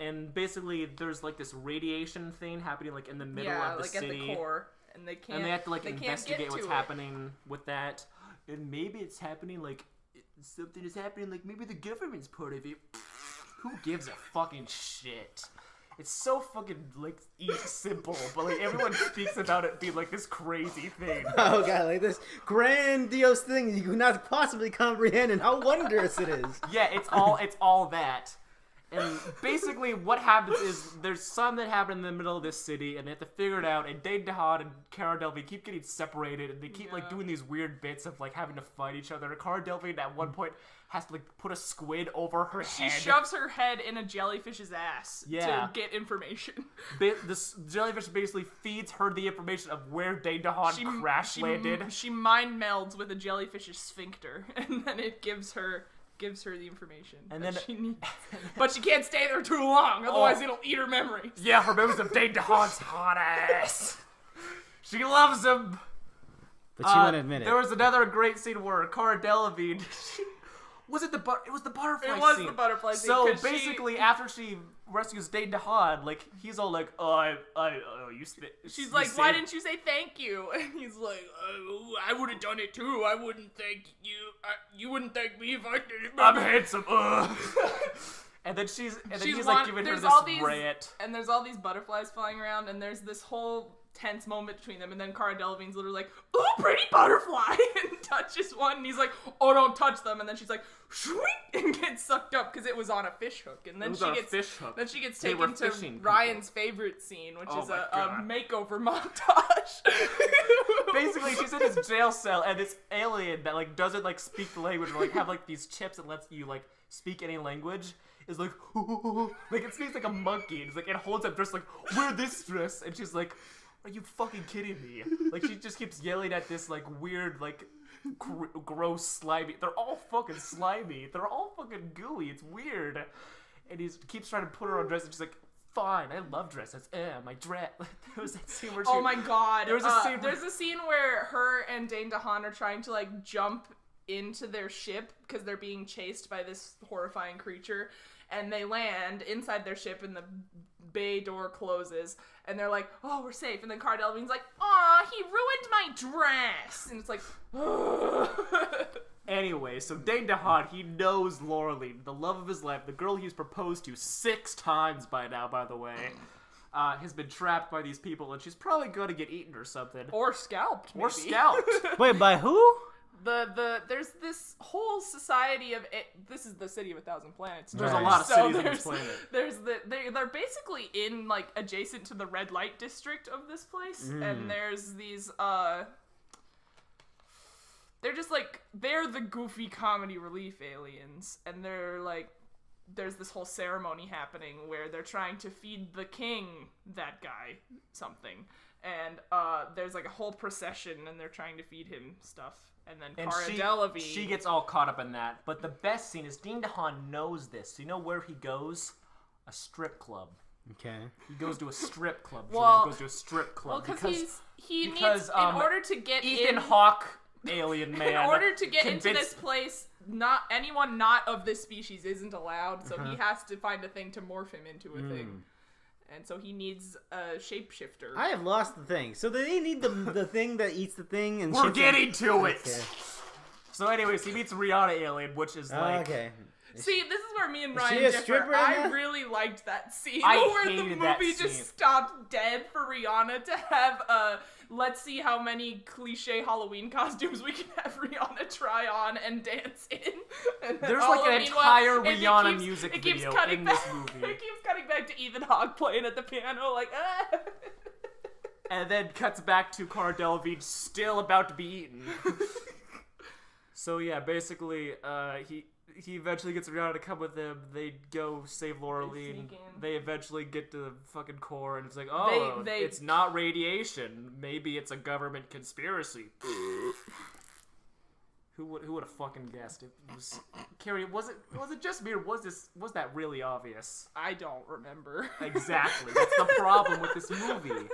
And basically, there's like this radiation thing happening like in the middle of the like city. at the core, and they can't. And they have to like they can't investigate get what's to it. happening with that. And maybe it's happening like something is happening like maybe the government's part of it. Who gives a fucking shit? It's so fucking like simple, but like everyone speaks about it being like this crazy thing. Oh god, like this grandiose thing you could not possibly comprehend, and how wondrous it is. Yeah, it's all that. And basically what happens is there's some that happen in the middle of this city and they have to figure it out, and Dane, DeHaan and Cara Delevingne keep getting separated, and they keep like doing these weird bits of like having to fight each other. Cara Delevingne at one point has to like put a squid over her head. She shoves her head in a jellyfish's ass Yeah. to get information. This jellyfish basically feeds her the information of where Dane DeHaan crash landed. She mind melds with a jellyfish's sphincter, and then it gives her the information And that then- she needs. But she can't stay there too long, otherwise it'll eat her memories. Yeah, her memories of Dane DeHaan's hot ass. She loves him. But she won't admit it. There was another great scene where Cara Delevingne. It was the butterfly scene. It was the butterfly scene, So 'cause she- basically, after she rescues Dane DeHaan, like he's all like, She's like, why didn't you say thank you? And he's like, I would have done it too. I wouldn't thank you. You wouldn't thank me if I did it. I'm handsome. And then he's like giving her there's this all these, rant. and there's all these butterflies flying around, and there's this whole tense moment between them, and then Cara Delevingne's literally like, ooh, pretty butterfly, and touches one, and he's like, oh, don't touch them, and then she's like, shwing, and gets sucked up because it was on a fish hook, and then then she gets They were taken to fishing Ryan's favorite scene, which Oh is my a God. makeover montage. Basically, she's in this jail cell, and this alien that like doesn't like speak the language, or like have like these chips that lets you like speak any language, is like, like it speaks like a monkey. And it's like it holds up dress like, wear this dress, and she's like, are you fucking kidding me? Like she just keeps yelling at this like weird like gross slimy. They're all fucking slimy. They're all fucking gooey. It's weird. And he keeps trying to put her on dress, and she's like, fine, I love dresses. My dress. There was that scene where she. Oh my god. There's a scene. There's a scene where her and Dane DeHaan are trying to like jump into their ship because they're being chased by this horrifying creature, and they land inside their ship and the bay door closes, and they're like, oh, we're safe, and then Cara Delevingne's like, aw, he ruined my dress, and it's like, Anyway, so Dane DeHaan, he knows Laureline, the love of his life, the girl he's proposed to 6 times by now, by the way, has been trapped by these people, and she's probably going to get eaten or something. Or scalped, maybe. Or scalped. Wait, by who? There's this whole society of this is the city of 1,000 planets. There's a Right. lot of cities on there's, this planet. They're basically in like adjacent to the red light district of this place, and there's these they're just like they're the goofy comedy relief aliens, and they're like there's this whole ceremony happening where they're trying to feed the king that guy something, and there's like a whole procession, and they're trying to feed him stuff. And then Cara Delevingne. She gets all caught up in that. But the best scene is Dane DeHaan knows this. So you know where he goes? A strip club. Okay. He goes to a strip club. Well, he goes to a strip club. Well, because he needs, in order to get Ethan in, Hawke, alien man. in order to get into this place, not anyone not of this species isn't allowed, so he has to find a thing to morph him into a thing. And so he needs a shapeshifter. I have lost the thing. So do they need the thing that eats the thing? And We're getting to it. Okay. So anyways, he meets Rihanna alien, which is like... Okay. See, this is where me and Is she Ryan a differ. stripper in I that? really liked that scene I where the hated that movie scene. just stopped dead for Rihanna to have let's see how many cliche Halloween costumes we can have Rihanna try on and dance in. And then There's all like an the meanwhile, entire and Rihanna music it keeps video cutting in back, this movie. It keeps cutting back to Ethan Hawke playing at the piano like, ah. And then cuts back to Cara Delevingne still about to be eaten. So yeah, basically, he eventually gets Rihanna to come with him. They go save Laureline. sneak in. They eventually get to the fucking core, and it's like, oh, They- it's not radiation. Maybe it's a government conspiracy. Who would have fucking guessed? It was Karrie. Was it just me, or was that really obvious? I don't remember. Exactly. That's the problem with this movie.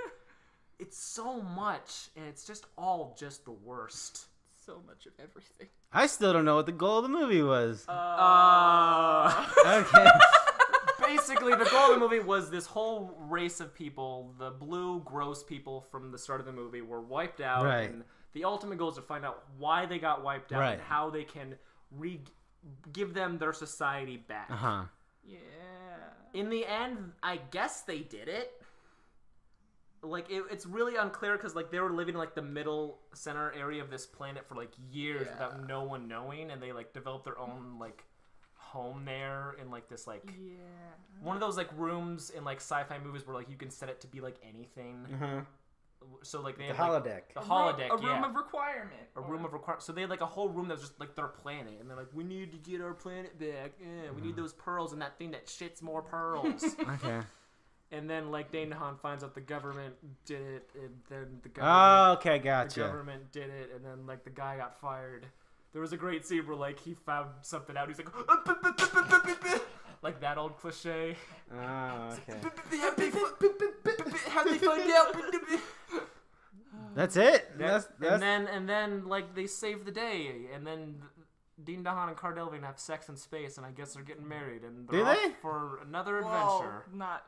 It's so much, and it's just all just the worst. So much of everything. I still don't know what the goal of the movie was. Okay. Basically, the goal of the movie was this whole race of people, the blue, gross people from the start of the movie, were wiped out. Right. And the ultimate goal is to find out why they got wiped out Right. and how they can give them their society back. Uh-huh. Yeah. In the end, I guess they did it. Like, it's really unclear because, like, they were living in, like, the middle center area of this planet for, like, years without no one knowing, and they, like, developed their own, like, home there in, like, this, like... Yeah. One of those, like, rooms in, like, sci-fi movies where, like, you can set it to be, like, anything. Uh-huh. So, like, they The had, like, holodeck. the holodeck, A room of requirement. a room of requirement. So they had, like, a whole room that was just, like, their planet. And they're like, we need to get our planet back. Yeah, we need those pearls and that thing that shits more pearls. Okay. And then, like, Dane DeHaan finds out the government did it, and then the government... Oh, okay, The gotcha. government did it, and then, like, the guy got fired. There was a great scene where, like, he found something out. He's like... like that old cliche. Oh, okay. How'd they find out? That's it? That's... And then, like, they save the day, and then... Dane DeHaan and Cara Delevingne have sex in space, and I guess they're getting married, and they're Do off they? for another Well, adventure. not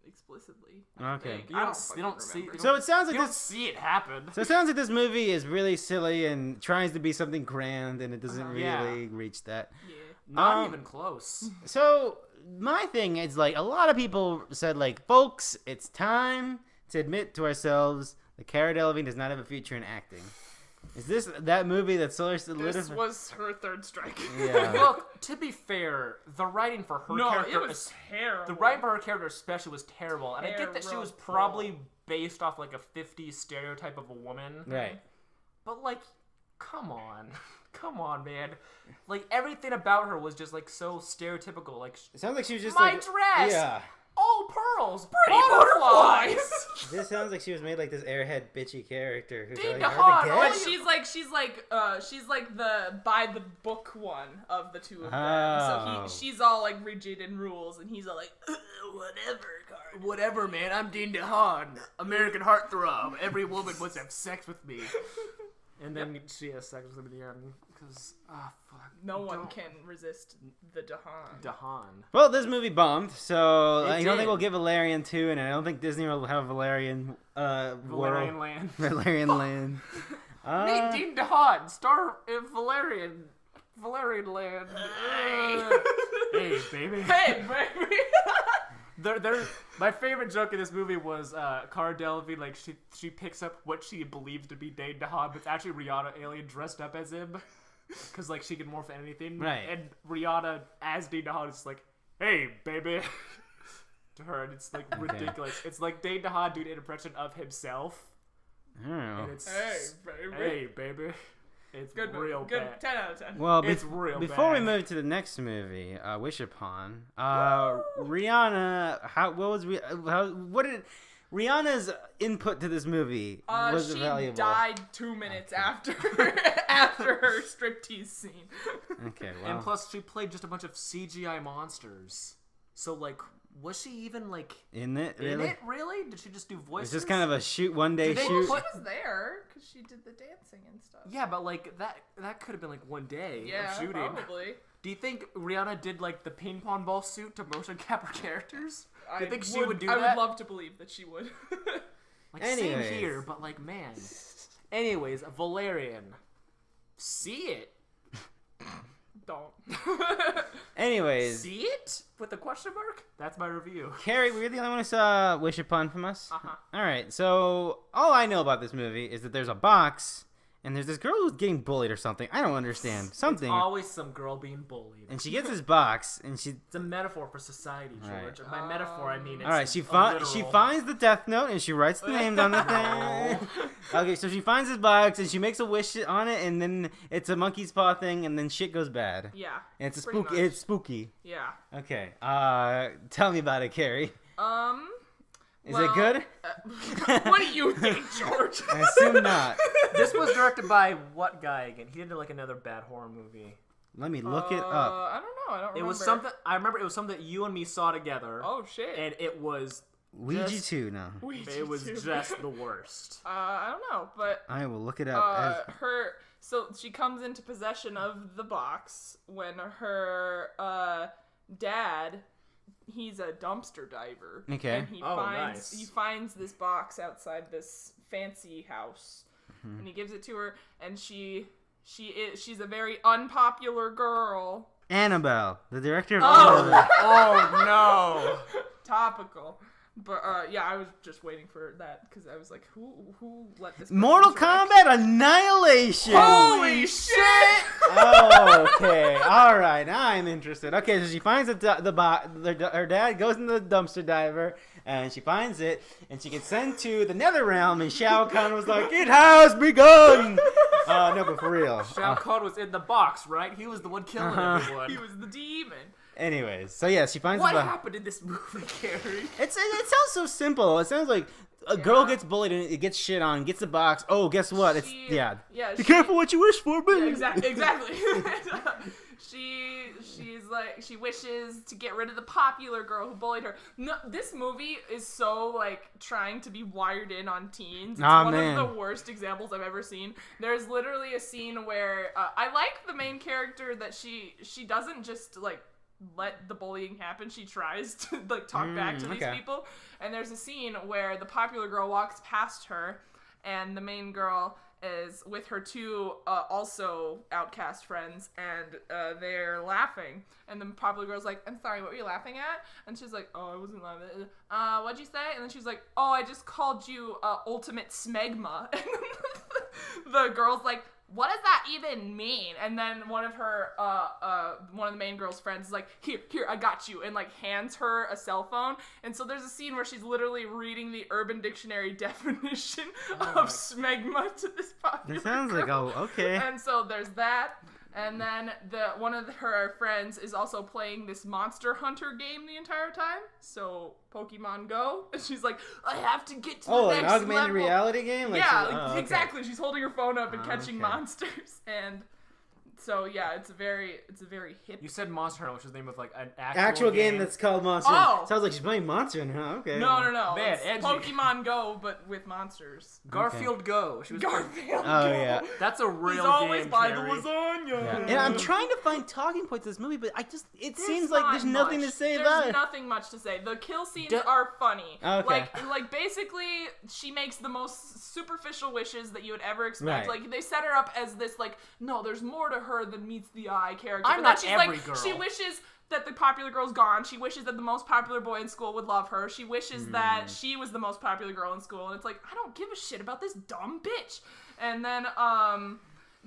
explicitly. Okay. You don't see. So it sounds like You don't this... see it happen. So it sounds like this movie is really silly and tries to be something grand, and it doesn't really Yeah. reach that. Yeah. Not even close. So my thing is, like, a lot of people said, like, folks, it's time to admit to ourselves that Cara Delevingne does not have a future in acting. Is this that movie that Solar This was her third strike. Yeah. Look, to be fair, the writing for her No, character it was terrible. the writing for her character especially was terrible. And I get that she was Terrible. probably based off like a 50s stereotype of a woman. Right. But like, come on. Come on, man. Like everything about her was just like so stereotypical. Like It sounds like she was just my like... dress, Yeah. all pearls, pretty butterflies. This sounds like she was made like this airhead bitchy character who's Dane like hard to DeHaan, get. But she's like the by the book one of the two of them. Oh. So she's all like rigid in rules, and he's all like, whatever, Cara. Whatever, man. I'm Dane DeHaan, American heartthrob. Every woman wants to have sex with me. And then she has sex with him in the end because fuck. No one can resist the DeHaan. DeHaan. Well, this movie bombed, so It I don't did. think we'll give Valerian 2, and I don't think Disney will have Valerian Valerian world. Land. Valerian Land. Meet Dane DeHaan, star in Valerian. Valerian land. Hey, baby. Hey, baby. My favorite joke in this movie was Cara Delevingne, like she picks up what she believes to be Dane DeHaan, but it's actually Rihanna alien dressed up as him, because like she can morph anything. Right. And Rihanna as Dane DeHaan is like, hey, baby, to her, and it's like ridiculous. It's like Dane DeHaan doing an impression of himself. I don't know. And it's Hey, baby. Hey, baby. It's Good, real good. bad. 10 out of 10. Well, It's real before we bad. move to the next movie, Wish Upon, Rihanna, what did Rihanna's input to this movie was She valuable? died 2 minutes after her striptease scene. Okay, well, And plus, she played just a bunch of CGI monsters. So, like, was she even, like, in it, in really? it, really? Did she just do voices? It's just kind of a one day Did they shoot. put- She was there because she did the dancing and stuff. Yeah, but, like, that could have been, like, one day Yeah, of shooting. probably. Do you think Rihanna did, like, the ping pong ball suit to motion capture characters? Do you I think she would do I that? would love to believe that she would. Like, Anyways. same here, but, like, man. Anyways, Valerian. See it. Don't. Anyways, See it? With a question mark? That's my review. Karrie, were you the only one who saw Wish Upon from us? Uh-huh. All right, so all I know about this movie is that there's a box, and there's this girl who's getting bullied or something. I don't understand. Something. Always some girl being bullied. And she gets this box, and she... It's a metaphor for society, George. Right. By metaphor, I mean it's All right, she literal. finds the Death Note, and she writes the names on the thing. Okay, so she finds this box, and she makes a wish on it, and then it's a monkey's paw thing, and then shit goes bad. Yeah. And it's pretty spooky. much. It's spooky. Yeah. Okay. Tell me about it, Karrie. Is it good? What do you think, George? I assume not. This was directed by what guy again? He did like another bad horror movie. Let me look it up. I don't know. I don't remember. It was something. I remember it was something that you and me saw together. Oh shit. And it was. Ouija just- 2 now. It was just the worst. I don't know, but I will look it up. so she comes into possession of the box when her dad, he's a dumpster diver. Okay. And he Nice. finds this box outside this fancy house, and he gives it to her, and she's a very unpopular girl. Annabelle, the director of Oh. Annabelle. Oh no! Topical. But yeah, I was just waiting for that because I was like, who let this person Mortal direct? Kombat Annihilation. Holy shit! Oh, okay. All right. Now I'm interested. Okay, so she finds her dad goes in the dumpster diver, and she finds it, and she gets sent to the Nether Realm, and Shao Kahn was like, "It has begun." No, but for real. Shao Kahn was in the box, right? He was the one killing everyone. He was the demon. Anyways, so yeah, she finds What the. happened in this movie, Karrie? It sounds so simple. It sounds like a girl gets bullied and it gets shit on, gets the box. Oh, guess what? It's Yeah. Be careful what you wish for, baby. Exactly. She's like, she wishes to get rid of the popular girl who bullied her. No, this movie is so like trying to be wired in on teens. It's one man. of the worst examples I've ever seen. There's literally a scene where I like the main character that she doesn't just like let the bullying happen. She tries to like talk back to these okay. people. And there's a scene where the popular girl walks past her, and the main girl is with her two also outcast friends, and they're laughing. And the popular girl's like, "I'm sorry, what were you laughing at?" And she's like, "Oh, I wasn't laughing. What'd you say?" And then she's like, "Oh, I just called you ultimate smegma." And the girl's like, "What does that even mean?" And then one of her, one of the main girl's friends is like, here, I got you, and like hands her a cell phone. And so there's a scene where she's literally reading the Urban Dictionary definition of smegma to this popular It sounds like, girl. oh, okay. And so there's that. And then one of her friends is also playing this Monster Hunter game the entire time. So Pokemon Go. And she's like, "I have to get to the An next augmented level." reality game? Like, Yeah, oh, okay. exactly. She's holding her phone up and catching okay. monsters. And so yeah, it's a very hip. You said Monster Hunter, which is the name of like an Actual game that's called Monster. Oh! Sounds like she's playing Monster Hunter, huh? Okay. No. Man, It's edgy. Pokemon Go, but with monsters. Garfield Go. She was Garfield. Oh, yeah. That's a real He's always game, by Karrie. the lasagna. Yeah. And I'm trying to find talking points in this movie, but it seems like there's nothing to say about it. There's nothing much to say. The kill scenes are funny. Okay. Like basically, she makes the most superficial wishes that you would ever expect. Right. Like, they set her up as this, like, no, there's more to her than meets the eye character. I'm not every girl. She wishes that the popular girl's gone. She wishes that the most popular boy in school would love her. She wishes that she was the most popular girl in school. And it's like, I don't give a shit about this dumb bitch. And then,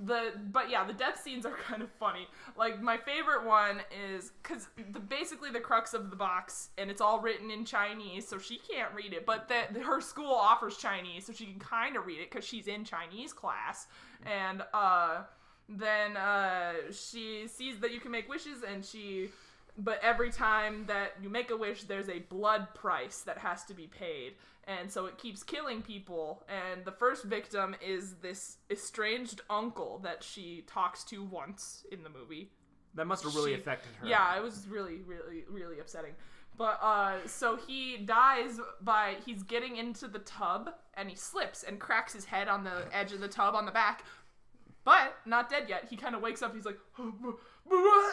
the death scenes are kind of funny. Like, my favorite one is, because basically the crux of the box, and it's all written in Chinese, so she can't read it, but her school offers Chinese, so she can kind of read it, because she's in Chinese class. And, then, she sees that you can make wishes, and but every time that you make a wish, there's a blood price that has to be paid. And so it keeps killing people. And the first victim is this estranged uncle that she talks to once in the movie. That must have really affected her. Yeah, it was really, really, really upsetting. But, so he dies he's getting into the tub, and he slips and cracks his head on the edge of the tub on the back. But, not dead yet. He kind of wakes up, he's like,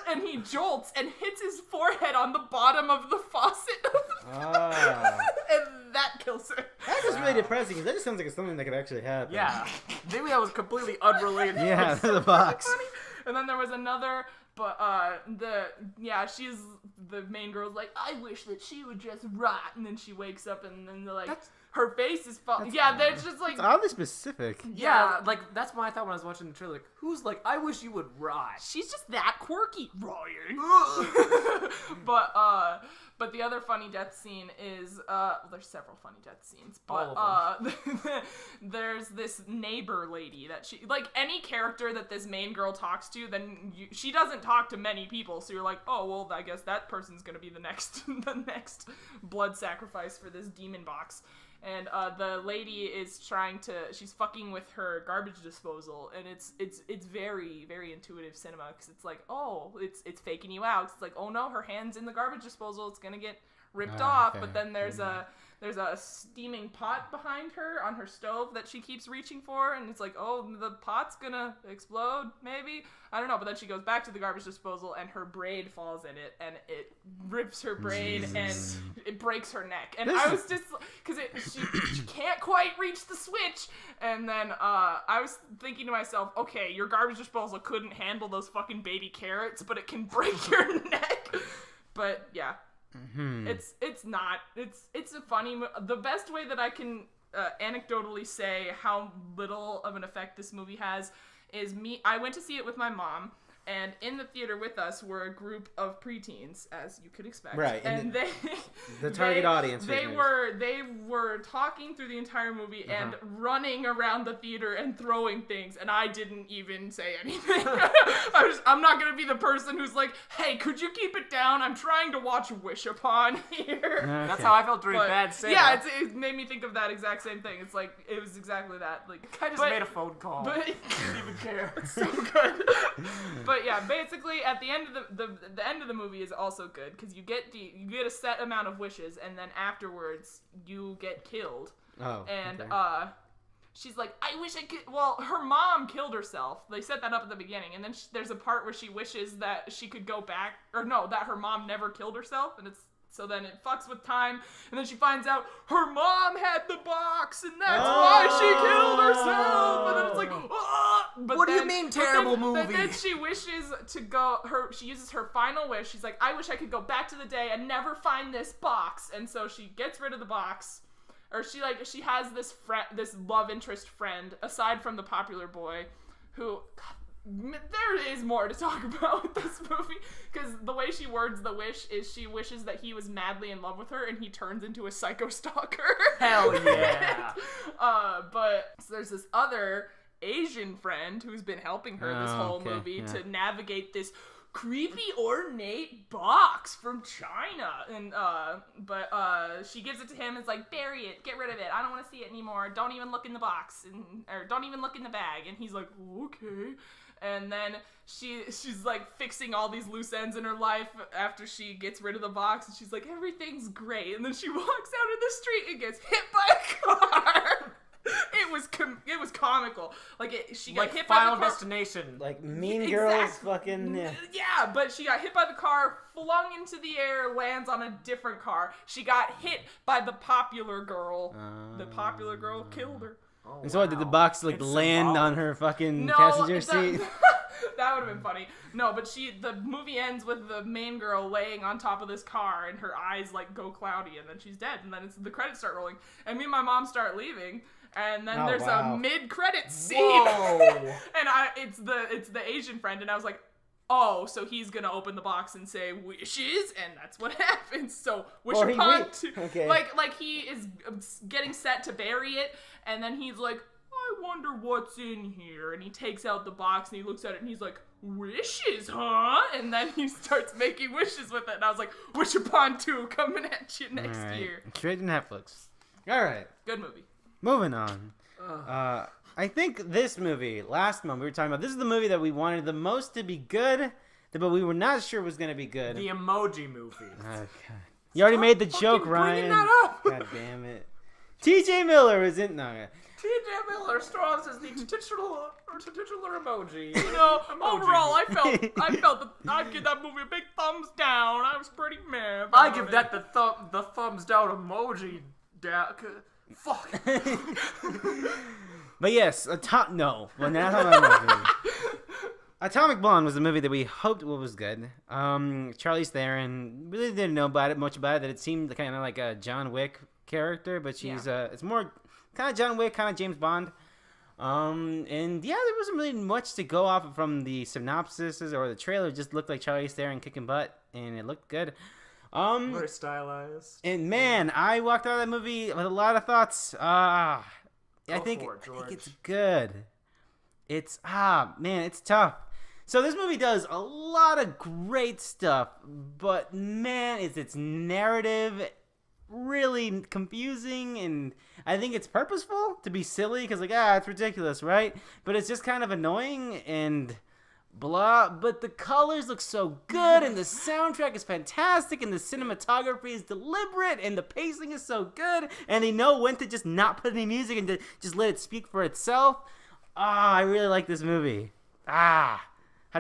and he jolts and hits his forehead on the bottom of the faucet. And that kills her. That's just really depressing, because that just sounds like it's something that could actually happen. Yeah. Maybe that was completely unrelated. Yeah, to the box. Funny. And then there was another, but, she's, the main girl's like, I wish that she would just rot. And then she wakes up, and then they're like, her face is falling. Yeah, they're just like... It's oddly specific. Yeah, like, that's what I thought when I was watching the trailer. Like, who's like, I wish you would rot. She's just that quirky. Ryan. But the other funny death scene is, there's several funny death scenes, but, there's this neighbor lady that like, any character that this main girl talks to, then she doesn't talk to many people, so you're like, oh, well, I guess that person's gonna be the next blood sacrifice for this demon box. And the lady is she's fucking with her garbage disposal, and it's very, very intuitive cinema, because it's like, oh, it's faking you out. It's like, oh no, her hand's in the garbage disposal, it's gonna get ripped off. Okay. But then there's a steaming pot behind her on her stove that she keeps reaching for, and it's like, oh, the pot's gonna explode, maybe? I don't know, but then she goes back to the garbage disposal, and her braid falls in it, and it rips her braid, and it breaks her neck. And I was just, because she can't quite reach the switch, and then I was thinking to myself, okay, your garbage disposal couldn't handle those fucking baby carrots, but it can break your neck. But, yeah. Mm-hmm. It's a funny the best way that I can anecdotally say how little of an effect this movie has is I went to see it with my mom, and in the theater with us were a group of preteens, as you could expect. Right. And the target audience. They were talking through the entire movie and running around the theater and throwing things, and I didn't even say anything. I'm not going to be the person who's like, hey, could you keep it down? I'm trying to watch Wish Upon here. Okay. That's how I felt during Bad Santa. Yeah, it made me think of that exact same thing. It's like, it was exactly that. Like, I just made a phone call. But didn't even care. It's so good. But yeah, basically at the end of the end of the movie is also good, because you get a set amount of wishes, and then afterwards you get killed. Oh. And okay. She's like, I wish I could. Well, her mom killed herself. They set that up at the beginning, and then there's a part where she wishes that she could go back, or no, that her mom never killed herself, and so then it fucks with time, and then she finds out her mom had the box, and that's why she killed herself. And then it's like, but what do you mean terrible movie? But then she wishes to go. She uses her final wish. She's like, I wish I could go back to the day and never find this box. And so she gets rid of the box, or she has this love interest friend aside from the popular boy, who. There is more to talk about with this movie, because the way she words the wish is she wishes that he was madly in love with her, and he turns into a psycho stalker. Hell yeah! But so there's this other Asian friend who's been helping her this whole movie to navigate this creepy ornate box from China, and but she gives it to him. It's like, bury it, get rid of it, I don't want to see it anymore, don't even look in the box, or don't even look in the bag. And he's like, okay. And then she's like fixing all these loose ends in her life after she gets rid of the box, and she's like, everything's great. And then she walks out in the street and gets hit by a car. It it was comical. Like she got hit Final by the car. Destination. Like Mean Girls, fucking. Yeah, but she got hit by the car, flung into the air, lands on a different car. She got hit by the popular girl. The popular girl killed her. Oh, And so what, did the box like It's land symbolic. on her fucking passenger seat? That would have been funny. No, but the movie ends with the main girl laying on top of this car, and her eyes like go cloudy, and then she's dead, and then the credits start rolling, and me and my mom start leaving, and then there's a mid-credit scene, and it's the Asian friend, and I was like, oh, so he's gonna open the box and say wishes, and that's what happens. So wish upon Okay. like he is getting set to bury it, and then he's like, I wonder what's in here, and he takes out the box and he looks at it and he's like, wishes, huh? And then he starts making wishes with it, and I was like, Wish Upon 2 coming at you next year. Straight to Netflix. All right. Good movie. Moving on. I think this movie, last month we were talking about, this is the movie that we wanted the most to be good, but we were not sure was going to be good. The Emoji Movie. Oh, God. You already made the joke, Ryan. That up. God damn it. T.J. Miller was in. No. T.J. Miller stars as the titular emoji. You know, Emoji. overall, I felt that I'd give that movie a big thumbs down. I was pretty mad. I give that the thumbs down emoji. Fuck. But yes, no. Well, now I'm Atomic Blonde was a movie that we hoped was good. Charlize Theron, really didn't know much about it. That it seemed kind of like a John Wick character, but she's it's more kind of John Wick, kind of James Bond. And yeah, there wasn't really much to go off from the synopsis or the trailer. It just looked like Charlize Theron kicking butt, and it looked good. Very stylized. And man, I walked out of that movie with a lot of thoughts. I think it's good. It's it's tough. So this movie does a lot of great stuff, but man, is its narrative really confusing, and I think it's purposeful to be silly because it's ridiculous, right? But it's just kind of annoying and blah. But the colors look so good, and the soundtrack is fantastic, and the cinematography is deliberate, and the pacing is so good, and they know when to just not put any music and to just let it speak for itself. I really like this movie. How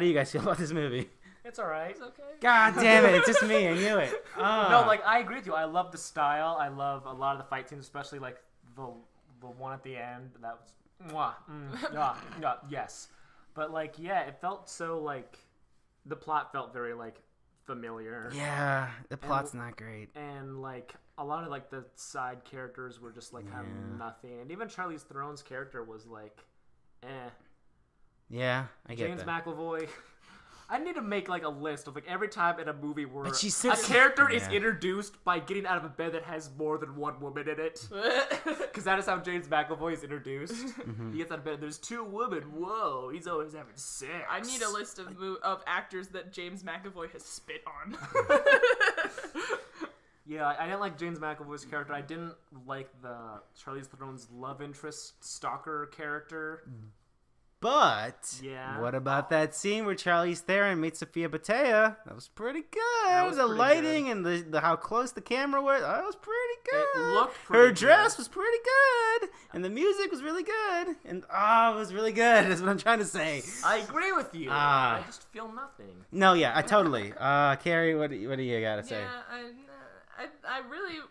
do you guys feel about this movie? It's alright. It's okay. God damn it, it's just me, I knew it. No, I agree with you. I love the style. I love a lot of the fight scenes, especially the one at the end. That was yes. But it felt so the plot felt very familiar. Yeah, the plot's not great. And a lot of the side characters were just kind of nothing. And even Charlize Theron's character was eh. Yeah, I get James that. McAvoy. I need to make a list of every time in a movie where a character is introduced by getting out of a bed that has more than one woman in it. Because that is how James McAvoy is introduced. He gets out of bed and there's two women. Whoa, he's always having sex. I need a list of actors that James McAvoy has spit on. Yeah, I didn't like James McAvoy's character. I didn't like the Charlize Theron's love interest stalker character. But yeah. What about that scene where Charlize Theron meets Sofia Boutella? That was pretty good. Was the pretty lighting good. and the how close the camera was. That was pretty good. It looked pretty Her dress good. was pretty good, and the music was really good, and it was really good. That's what I'm trying to say. I agree with you. I just feel nothing. No, yeah, I totally. Karrie, what do you gotta say? Yeah,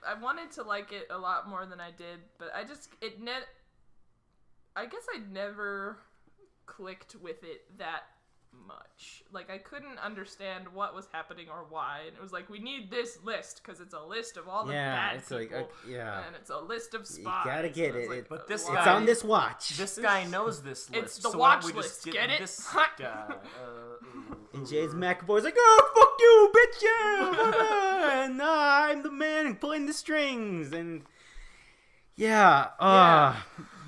I wanted to like it a lot more than I did, but I guess I never clicked with it that much. I couldn't understand what was happening or why, and it was we need this list because it's a list of all the bad it's people, and it's a list of spies. You gotta get it. But this it's guy on this watch. This guy knows this list. It's the so why watch don't we just list. Get it? This guy. And James McAvoy's fuck you, bitch, and I'm the man pulling the strings, and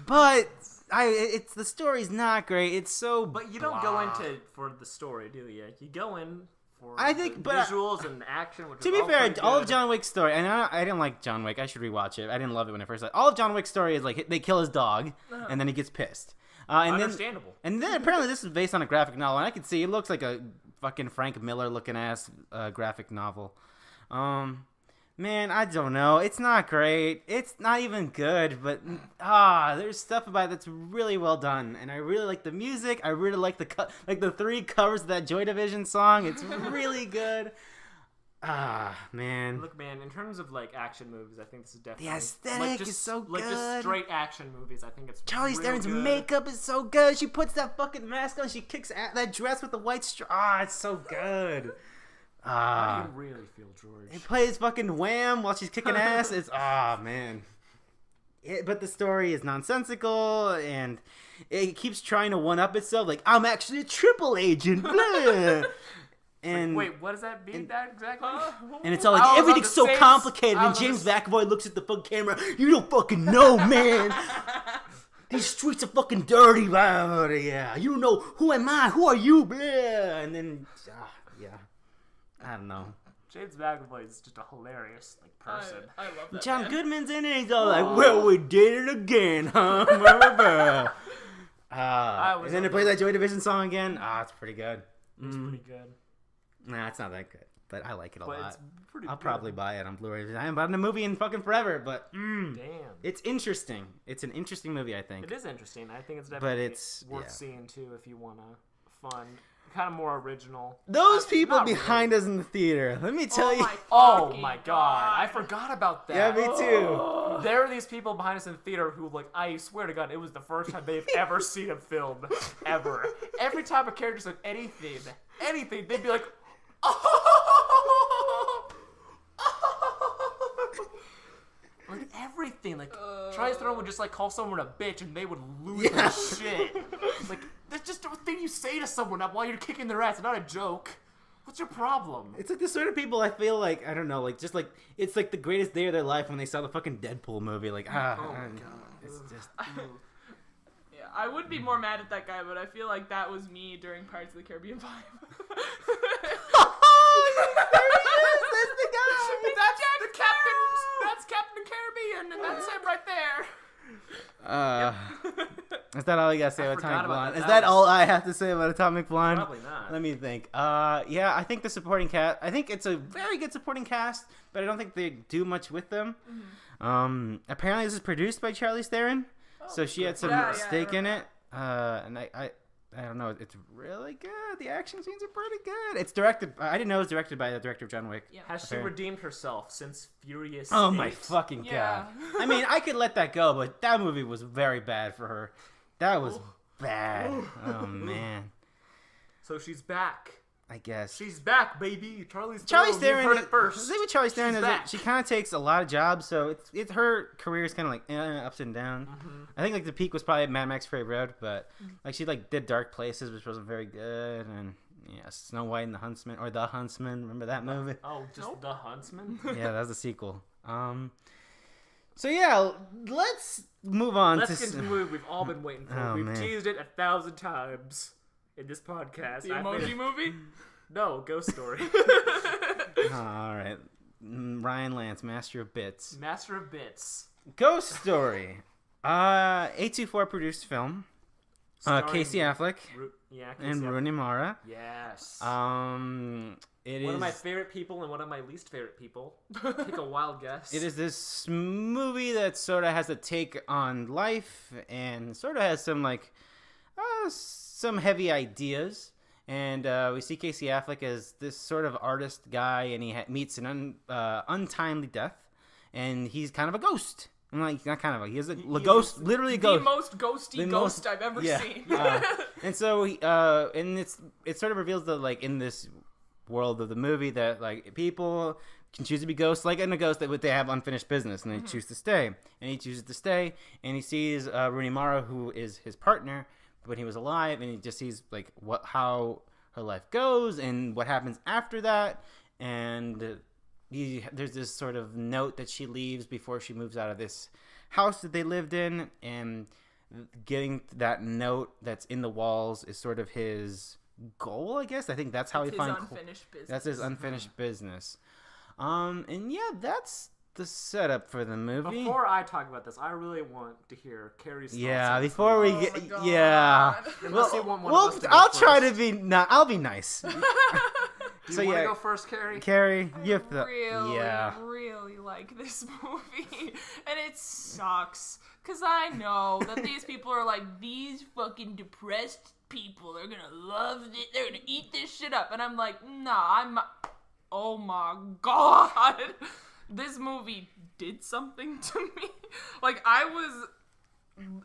but it's the story's not great. It's so. But you don't go into for the story, do you? You go in for the but visuals and action. Which to be fair, all of John Wick's story, and I didn't like John Wick. I should rewatch it. I didn't love it when I first saw it. All of John Wick's story is they kill his dog, and then he gets pissed. Understandable. And then apparently this is based on a graphic novel, and I can see it looks like a fucking Frank Miller looking ass graphic novel. Man, I don't know. It's not great. It's not even good, but there's stuff about it that's really well done, and I really like the music. I really like the 3 covers of that Joy Division song. It's really good. Man. Look, man, in terms of like action movies, I think this is definitely The aesthetic is so good. Like just straight action movies, I think it's Charlize Theron's good. makeup is so good. She puts that fucking mask on. She kicks that dress with the white straw. It's so good. How do you really feel, George? He plays fucking Wham while she's kicking ass. It's man. But the story is nonsensical, and it keeps trying to one up itself. Like, I'm actually a triple agent. Blah. And wait, what does that mean? That exactly? And it's all like everything's so complicated. And James McAvoy looks at the fucking camera. You don't fucking know, man. These streets are fucking dirty. Blah, yeah, you don't know. Who am I? Who are you? Blah. And then, yeah. I don't know. James McAvoy is just a hilarious person. I love that. John man. Goodman's in it. He's all like, "Well, we did it again, huh?" And then they play that Joy Division song again. It's pretty good. It's pretty good. Nah, it's not that good, but I like it a lot. It's pretty I'll good. probably buy it on Blu-ray. I haven't bought a movie in fucking forever, but Damn. it's interesting. It's an interesting movie, I think. It is interesting. I think it's definitely it's worth seeing too if you want a fun, kind of more original. Those people not behind us in the theater, let me tell you. Oh my god, I forgot about that. Yeah, me too. There are these people behind us in the theater who, like, I swear to God, it was the first time they've ever seen a film, ever. Every time a character said anything, they'd be like, like everything, like Charlize Theron would just like call someone a bitch and they would lose their shit. Like, that's just a thing you say to someone while you're kicking their ass, not a joke. What's your problem? It's like the sort of people I feel like, I don't know, like just like it's like the greatest day of their life when they saw the fucking Deadpool movie. Like, Oh my god. it's just. Yeah, I would be more mad at that guy, but I feel like that was me during Pirates of the Caribbean 5. That's the guy. That's the captain. That's Captain Caribbean, and that's him right there. Is that all you gotta say I about forgot Atomic about Blonde? that. Is That that was- all I have to say about Atomic Blonde? Probably not. Let me think. Yeah, I think the supporting cast. I think it's a very good supporting cast, but I don't think they do much with them. Mm-hmm. Apparently, this is produced by Charlize Theron, so she had some Yeah, stake I in remember it. And I don't know. It's really good. The action scenes are pretty good. It's directed. I didn't know it was directed by the director of John Wick. Yeah. Has she redeemed herself since Furious? Oh my 8? fucking Yeah. god! I mean, I could let that go, but that movie was very bad for her. That was bad. Oh man. So she's back. I guess. She's back, baby. Charlize Theron. Theron. You heard it first. The thing with Charlize Theron She's is back. that she kind of takes a lot of jobs, so it's her career is kind of like ups and down. I think like the peak was probably Mad Max Fury Road, but like she like did Dark Places, which wasn't very good, and yeah, Snow White and the Huntsman or The Huntsman. Remember that movie? Oh, just The Huntsman? Yeah, that was a sequel. So yeah, let's move on Let's to get to the movie we've all been waiting for. Oh, We've man. teased it 1,000 times in this podcast. The Emoji Movie? No, Ghost Story. all right. Ryan Lance, Master of Bits. Master of Bits. Ghost Story. A24 produced film. Starring Casey Affleck Casey and Affleck. Rooney Mara. Yes. It One is of my favorite people and one of my least favorite people. Take a wild guess. it is this movie that sort of has a take on life and sort of has some like some heavy ideas. And we see Casey Affleck as this sort of artist guy, and he meets an untimely death, and he's kind of a ghost. I'm like, not kind of. He is a ghost, literally a ghost. The most ghosty ghost I've ever seen. And so, and it sort of reveals that, like, in this world of the movie, that like people can choose to be ghosts, like in a ghost that they have unfinished business, and they choose to stay. And he chooses to stay, and he sees Rooney Mara, who is his partner when he was alive, and he just sees like how her life goes and what happens after that, and there's this sort of note that she leaves before she moves out of this house that they lived in, and getting that note that's in the walls is sort of his goal, I guess. I think that's how he finds unfinished business. that's his unfinished business. And yeah, that's the setup for the movie. Before I talk about this, I really want to hear Carrie's thoughts. Yeah, on this before we movie. get God. Unless you want one of us to go I'll try to first. be I'll be nice. Do you want to go first, Karrie? Karrie, you have to. Really like this movie. And it sucks. Because I know that these people are like, these fucking depressed people are gonna love it. They're gonna eat this shit up. And I'm like, nah, oh my god. This movie did something to me. Like, I was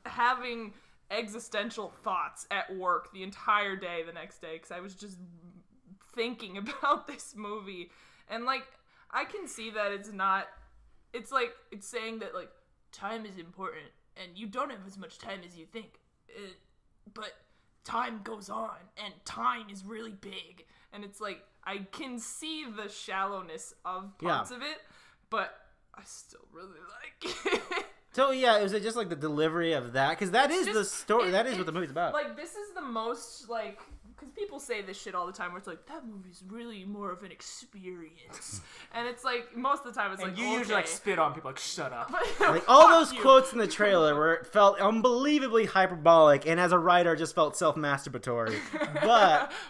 having existential thoughts at work the entire day the next day because I was just thinking about this movie. And, like, I can see that it's like, it's saying that, like, time is important and you don't have as much time as you think. But time goes on and time is really big. And it's like, I can see the shallowness of parts of it, but I still really like it. So yeah, is it just like the delivery of that? Because that is the story. That is what the movie's about. Like, this is the most, like, because people say this shit all the time where it's like, that movie's really more of an experience. And it's like, most of the time it's like, you usually like spit on people, like, shut up. Like, all those quotes in the trailer where it felt unbelievably hyperbolic and as a writer just felt self-masturbatory.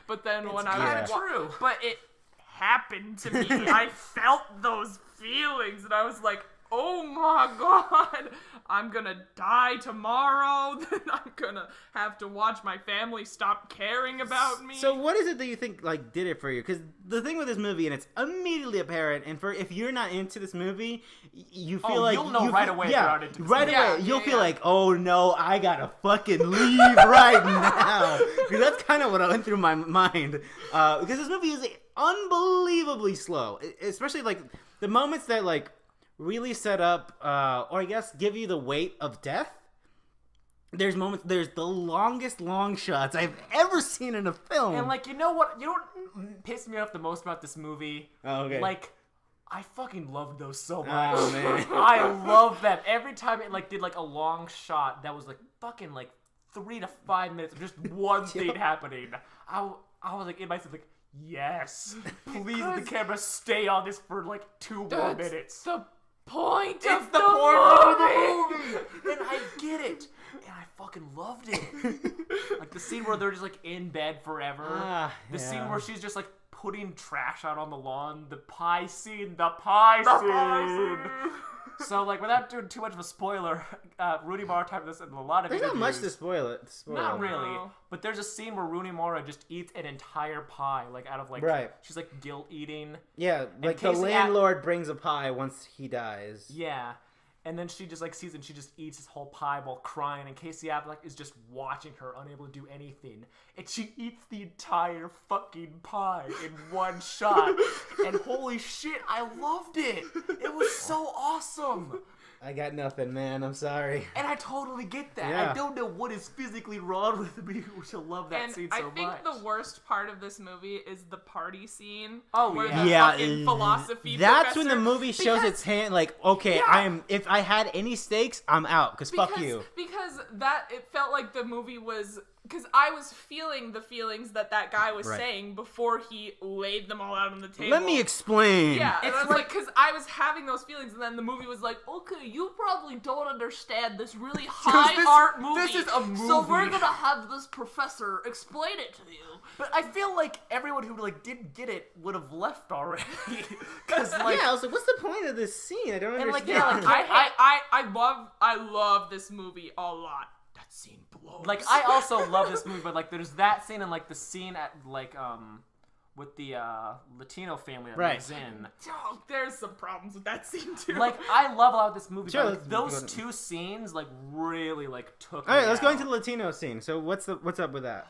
But then when I was true. But it happened to me. I felt those feelings and I was like, oh my god, I'm gonna die tomorrow, then I'm gonna have to watch my family stop caring about me. So what is it that you think, like, did it for you? Because the thing with this movie, and it's immediately apparent, and if you're not into this movie, you feel like... you'll know right away if you're not into this right movie. away. You'll feel like, oh no, I gotta fucking leave right now. Because that's kind of what went through my mind. Because this movie is unbelievably slow. Especially, like, the moments that, like, really set up, or I guess give you the weight of death. There's the longest long shots I've ever seen in a film. And, like, you know what pissed me off the most about this movie? Oh, okay. Like, I fucking loved those so much. Oh, man. I love them. Every time it, like, did, like, a long shot that was, like, fucking, like, 3 to 5 minutes of just one thing happening. I was, like, in myself, like, yes. Please let the camera stay on this for, like, 2 more minutes. The point it's of the point of the movie, and I get it, and I fucking loved it. Like the scene where they're just like in bed forever. The scene where she's just like putting trash out on the lawn. The pie scene. So, like, without doing too much of a spoiler, Rooney Mara typed this in a lot of There's interviews. not much to spoil it. Not really. But there's a scene where Rooney Mara just eats an entire pie, like, out of, like, she's, like, guilt eating. Yeah, like, the landlord brings a pie once he dies. Yeah. And then she just, like, sees it and she just eats his whole pie while crying. And Casey Affleck is just watching her, unable to do anything. And she eats the entire fucking pie in one shot. And holy shit, I loved it. It was so awesome. I got nothing, man. I'm sorry. And I totally get that. Yeah. I don't know what is physically wrong with me to love that scene so much. I think the worst part of this movie is the party scene. Oh, where yeah. the fucking philosophy That's professor, when the movie shows its hand, like, okay, if I had any stakes, I'm out, because fuck you. Because it felt like the movie was... Because I was feeling the feelings that guy was saying before he laid them all out on the table. Let me explain. Yeah, and I was like, because I was having those feelings, and then the movie was like, okay, you probably don't understand this really high art movie. This is a movie. So we're gonna have this professor explain it to you. But I feel like everyone who, like, didn't get it would have left already. Because, like... Yeah, I was like, what's the point of this scene? I don't understand. Like, yeah, like, I love this movie a lot. That scene blows. Like, I also love this movie, but, like, there's that scene and, like, the scene at, like, with the Latino family that moves in. Oh, there's some problems with that scene too. Like, I love a lot of this movie, Sure, but like, those two scenes like really like took me All right, let's out. go into the Latino scene. So what's up with that?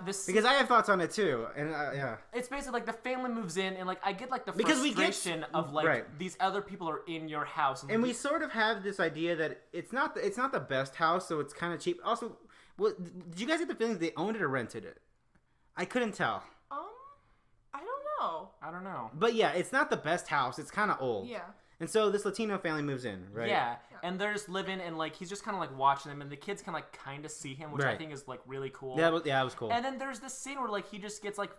Because I have thoughts on it too, and yeah. It's basically like the family moves in, and like I get like the Because frustration of like these other people are in your house, and we sort of have this idea that it's not the best house, so it's kind of cheap. Also, did you guys get the feeling they owned it or rented it? I couldn't tell. I don't know. But yeah, it's not the best house. It's kind of old. Yeah. And so this Latino family moves in, right? Yeah. And they're just living, and like he's just kind of like watching them, and the kids can like kind of see him, which I think is like really cool. Yeah, it was cool. And then there's this scene where like he just gets like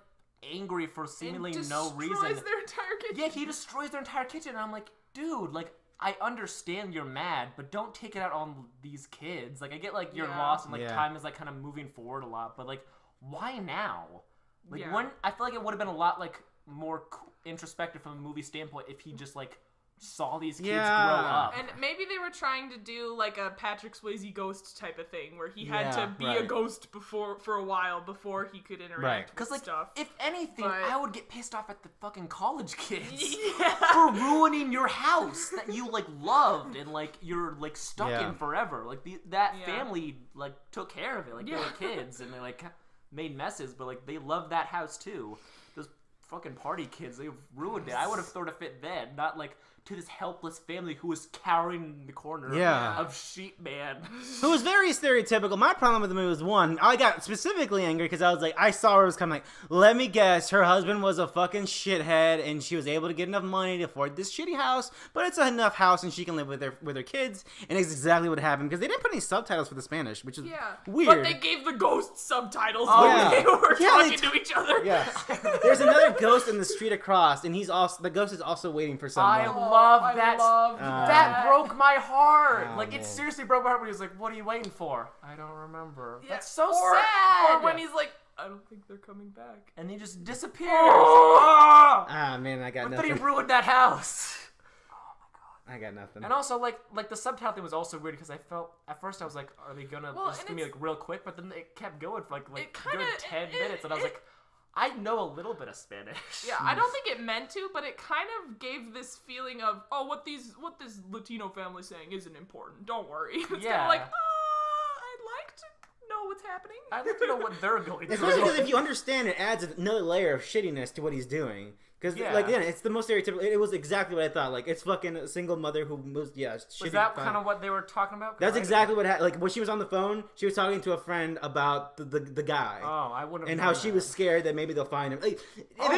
angry for seemingly no reason. Destroys their entire kitchen. Yeah, he destroys their entire kitchen, and I'm like, dude, like I understand you're mad, but don't take it out on these kids. Like I get like you're lost, and like time is like kind of moving forward a lot, but like why now? Like when I feel like it would have been a lot like more introspective from a movie standpoint if he just like saw these kids Yeah. grow up. And maybe they were trying to do like a Patrick Swayze ghost type of thing where he had Yeah, to be right. a ghost for a while before he could interact Right. with Because like, stuff. if anything, But- I would get pissed off at the fucking college kids Yeah. for ruining your house that you like loved and like you're like stuck Yeah. in forever. Like that Yeah. family like took care of it. Like they were kids and they like made messes, but like they loved that house too. Those fucking party kids, they ruined it. I would have thrown a fit then, not like to this helpless family who was cowering in the corner Yeah. of Sheep Man. Who was very stereotypical. My problem with the movie was, one, I got specifically angry because I was like, I saw her was coming. Like, let me guess, her husband was a fucking shithead, and she was able to get enough money to afford this shitty house, but it's enough house, and she can live with her kids. And it's exactly what happened because they didn't put any subtitles for the Spanish, which is weird. But they gave the ghost subtitles Oh, when yeah. they were Yeah, talking they to each other. Yeah. There's another ghost in the street across, and the ghost is also waiting for someone. I love that. loved That broke my heart. Oh, like, it man. seriously broke my heart when he was like, what are you waiting for? I don't remember. Yeah. That's so or, sad. Or when he's like, I don't think they're coming back. And he just disappears. Ah, man, I got But then he nothing. ruined that house. I got nothing. And also, like the subtitle thing was also weird because I felt, at first I was like, are they gonna, Well, this is and gonna be it's- like real quick? But then it kept going for like It kinda- good 10 it- minutes. And I was like, I know a little bit of Spanish. Yeah, I don't think it meant to, but it kind of gave this feeling of, oh, what this Latino family's saying isn't important. Don't worry. It's kind Yeah. of like, I'd like to know what's happening. I'd like to know what they're going Especially through. because if you understand, it adds another layer of shittiness to what he's doing. Because, Yeah. like, again, it's the most stereotypical. It was exactly what I thought. Like, it's fucking a single mother who was, shitty. Was that kind of what they were talking about? 'Cause That's I- exactly what happened. Like, when she was on the phone, she was talking to a friend about the guy. Oh, I wouldn't have And known how she that. was scared that maybe they'll find him. Like, Oh,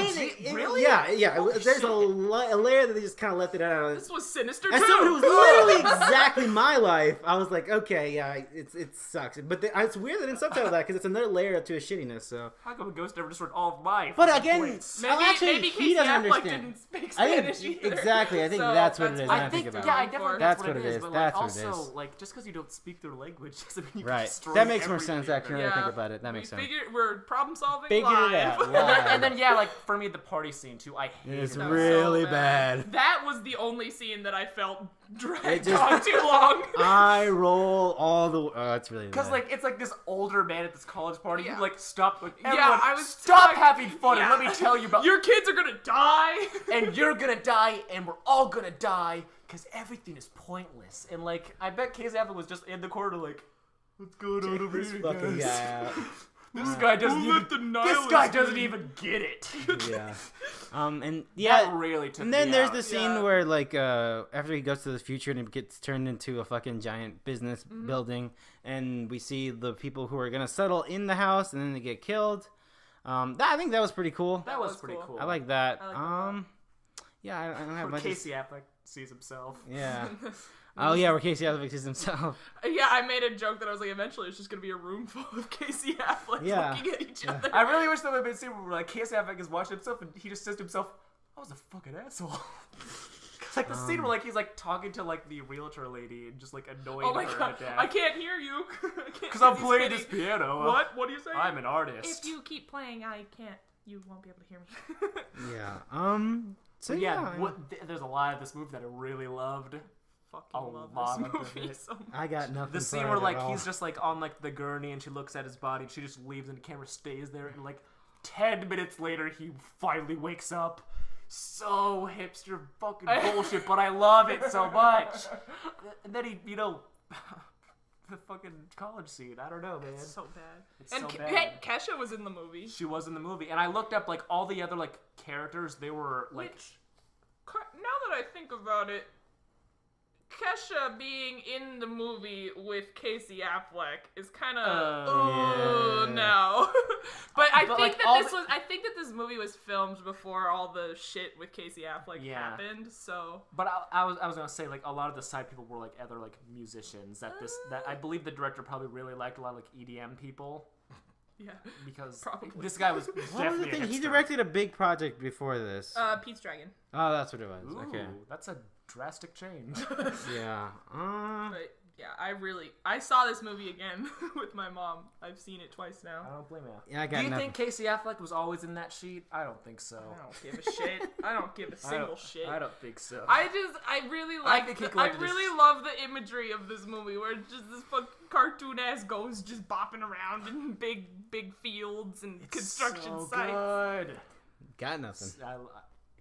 really? Yeah, yeah. Holy There's shit. a layer that they just kind of left it out. This was sinister As too. someone who was literally exactly my life, I was like, okay, yeah, it sucks. But it's weird they didn't subtitle that because it's another layer to his shittiness. So, How come a ghost never destroyed all of my but fucking again, points? Maybe he Casey doesn't Affleck understand. didn't speak I Spanish think either. exactly. I think So that's what it is. what I I think, think about yeah, it. I definitely That's that's what what it it is. is. But That's like, what it also, is. like, just because you don't speak their language doesn't mean you can Right. destroy That makes more sense, everything. actually, when I think about it. That makes sense. We're problem solving Figure live. it out. And then yeah, like for me, the party scene too. I hated It's that. really So bad. That was the only scene that I felt It dragged just- on too long. I roll all the. Oh, it's really Because bad. like it's like this older man at this college party Yeah. who like stopped. Like, Yeah, everyone, I was stop talking- having fun yeah. and let me tell you about. Your kids are gonna die. And you're gonna die, and we're all gonna die, because everything is pointless. And like, I bet Casey Affleck was just in the corner, like, what's going on over this here, fucking guys? guy out. This guy doesn't Who let the even. This guy nihilists doesn't win? even get it. Yeah. And That yeah. really took And then me there's out. the scene Yeah. where, like, after he goes to the future and it gets turned into a fucking giant business building, and we see the people who are gonna settle in the house, and then they get killed. I think that was pretty cool. That was was pretty cool. cool. I like that. I like that a lot. Yeah, I don't have Where much. Casey Affleck sees himself. Yeah. Oh yeah, where Casey Affleck sees himself. Yeah, I made a joke that I was like, eventually it's just gonna be a room full of Casey Affleck Yeah. looking at each other. I really wish there would have been a scene where like Casey Affleck is watching himself and he just says to himself, "I was a fucking asshole." 'Cause, like the scene where like he's like talking to like the realtor lady and just like annoying Oh my her god, to death. I can't hear you. Because I'm playing this piano. What? What are you saying? I'm an artist. If you keep playing, I can't. You won't be able to hear me. Yeah. So But yeah, yeah. there's a lot of this movie that I really loved. Fucking A love lot this of movie it. so much. I got nothing. The for scene it where at like all. he's just like on like the gurney and she looks at his body and she just leaves and the camera stays there and like 10 minutes later he finally wakes up. So hipster fucking bullshit, but I love it so much. And then he, the fucking college scene. I don't know, man. It's so bad. It's And so bad. Kesha was in the movie. She was in the movie, and I looked up like all the other like characters. They were like, Which, now that I think about it, Kesha being in the movie with Casey Affleck is kind of Yeah. no. But I But, think like, that all this was I think that this movie was filmed before all the shit with Casey Affleck Yeah. happened. So but I was gonna say like a lot of the side people were like other like musicians that I believe the director probably really liked a lot of like EDM people yeah, because Probably. this guy was What was definitely the a thing? He hipster. directed a big project before this. Pete's Dragon. Oh, that's what it was. Ooh, Okay. that's a drastic change. Yeah. But Yeah, I saw this movie again with my mom. I've seen it twice now. I don't blame you. Yeah, I got Do you nothing. think Casey Affleck was always in that sheet? I don't think so. I don't give a shit. I don't give a single shit. I don't think so. I really like. think he I collected really this- love the imagery of this movie, where it's just this fucking cartoon ass ghost just bopping around in big fields and construction so sites. good. Got nothing.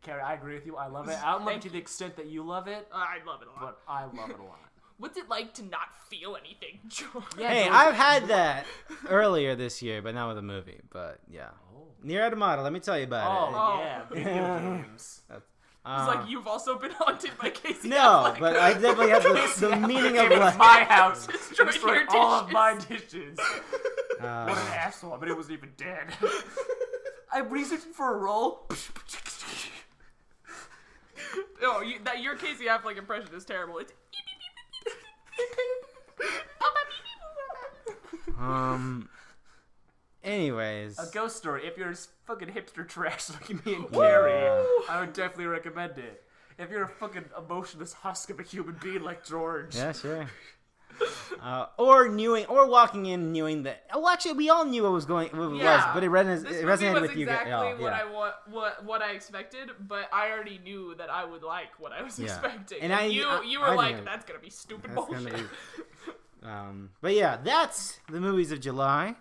Carrie, I agree with you. I love it. I don't love it to the extent that you love it, I love it a lot. but I love it a lot. What's it like to not feel anything, George? Yeah, Hey, George- I've had that earlier this year, but not with a movie. But yeah, Oh. Near Automata. Let me tell you about it. Oh, yeah, video games. It's like you've also been haunted by Casey No, Affleck. but I definitely have the meaning of Came to life. my house, Destroyed destroyed your all of dishes. my dishes. What an asshole! But it wasn't even dead. I'm researching for a role. No, your Casey Affleck impression is terrible. It's Anyways, A ghost story. If you're fucking hipster trash like me and Carrie, I would definitely recommend it. If you're a fucking emotionless husk of a human being like George. yeah, sure. Or walking in knowing that. Oh, actually, we all knew what was going. What it was, but it This resonated movie was with you guys. exactly Oh, what I expected, but I already knew that I would like what I was Yeah. expecting. And you were I like, knew. that's gonna be stupid That's bullshit. gonna be- But yeah, that's the movies of July.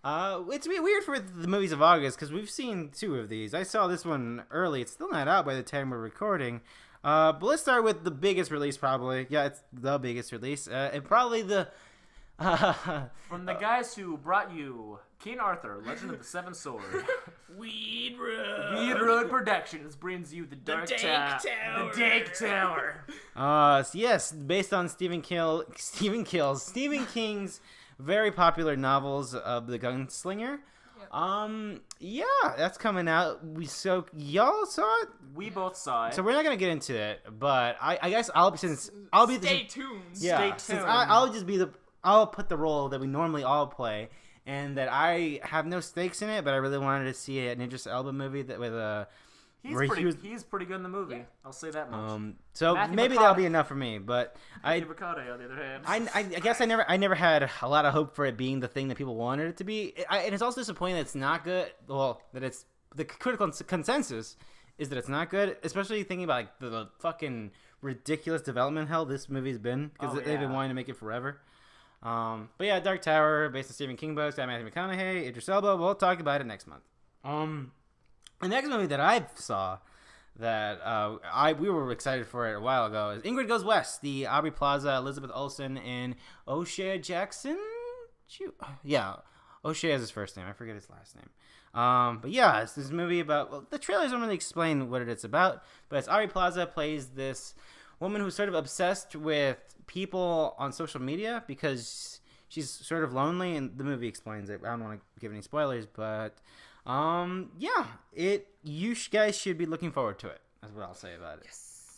It's a bit weird for the movies of August because we've seen 2 of these. I saw this one early. It's still not out by the time we're recording. But let's start with the biggest release, probably. Yeah, it's the biggest release. And probably the... From the guys who brought you King Arthur, Legend of the Seven Sword. Weed Road. Weed Road Productions brings you the Dark Dank Tower. Tower. The Dank Tower. Yes, based on Stephen King's very popular novels of The Gunslinger. Yeah, that's coming out. Y'all saw it? We both saw it. So we're not gonna get into it, but I guess Stay tuned. Yeah, Stay tuned. I'll put the role that we normally all play, and that I have no stakes in it, but I really wanted to see an Idris Elba movie that with a. He's pretty good in the movie. I'll say that much. So Matthew maybe McConaughey. that'll be enough for me, but Matthew McConaughey, on the other hand. I guess I never had a lot of hope for it being the thing that people wanted it to be, and it's also disappointing that it's not good. Well, that it's the critical consensus is that it's not good, especially thinking about like the fucking ridiculous development hell this movie's been because they've been wanting to make it forever. But yeah, Dark Tower, based on Stephen King books, got Matthew McConaughey, Idris Elba. We'll talk about it next month. The next movie that I saw that we were excited for it a while ago is Ingrid Goes West, the Aubrey Plaza, Elizabeth Olsen, and O'Shea Jackson. Yeah, O'Shea is his first name. I forget his last name. But yeah, it's this movie about. Well, the trailers don't really explain what it's about, but it's Aubrey Plaza plays this woman who's sort of obsessed with people on social media because she's sort of lonely, and the movie explains it. I don't want to give any spoilers, but yeah, you guys should be looking forward to it. That's what I'll say about it.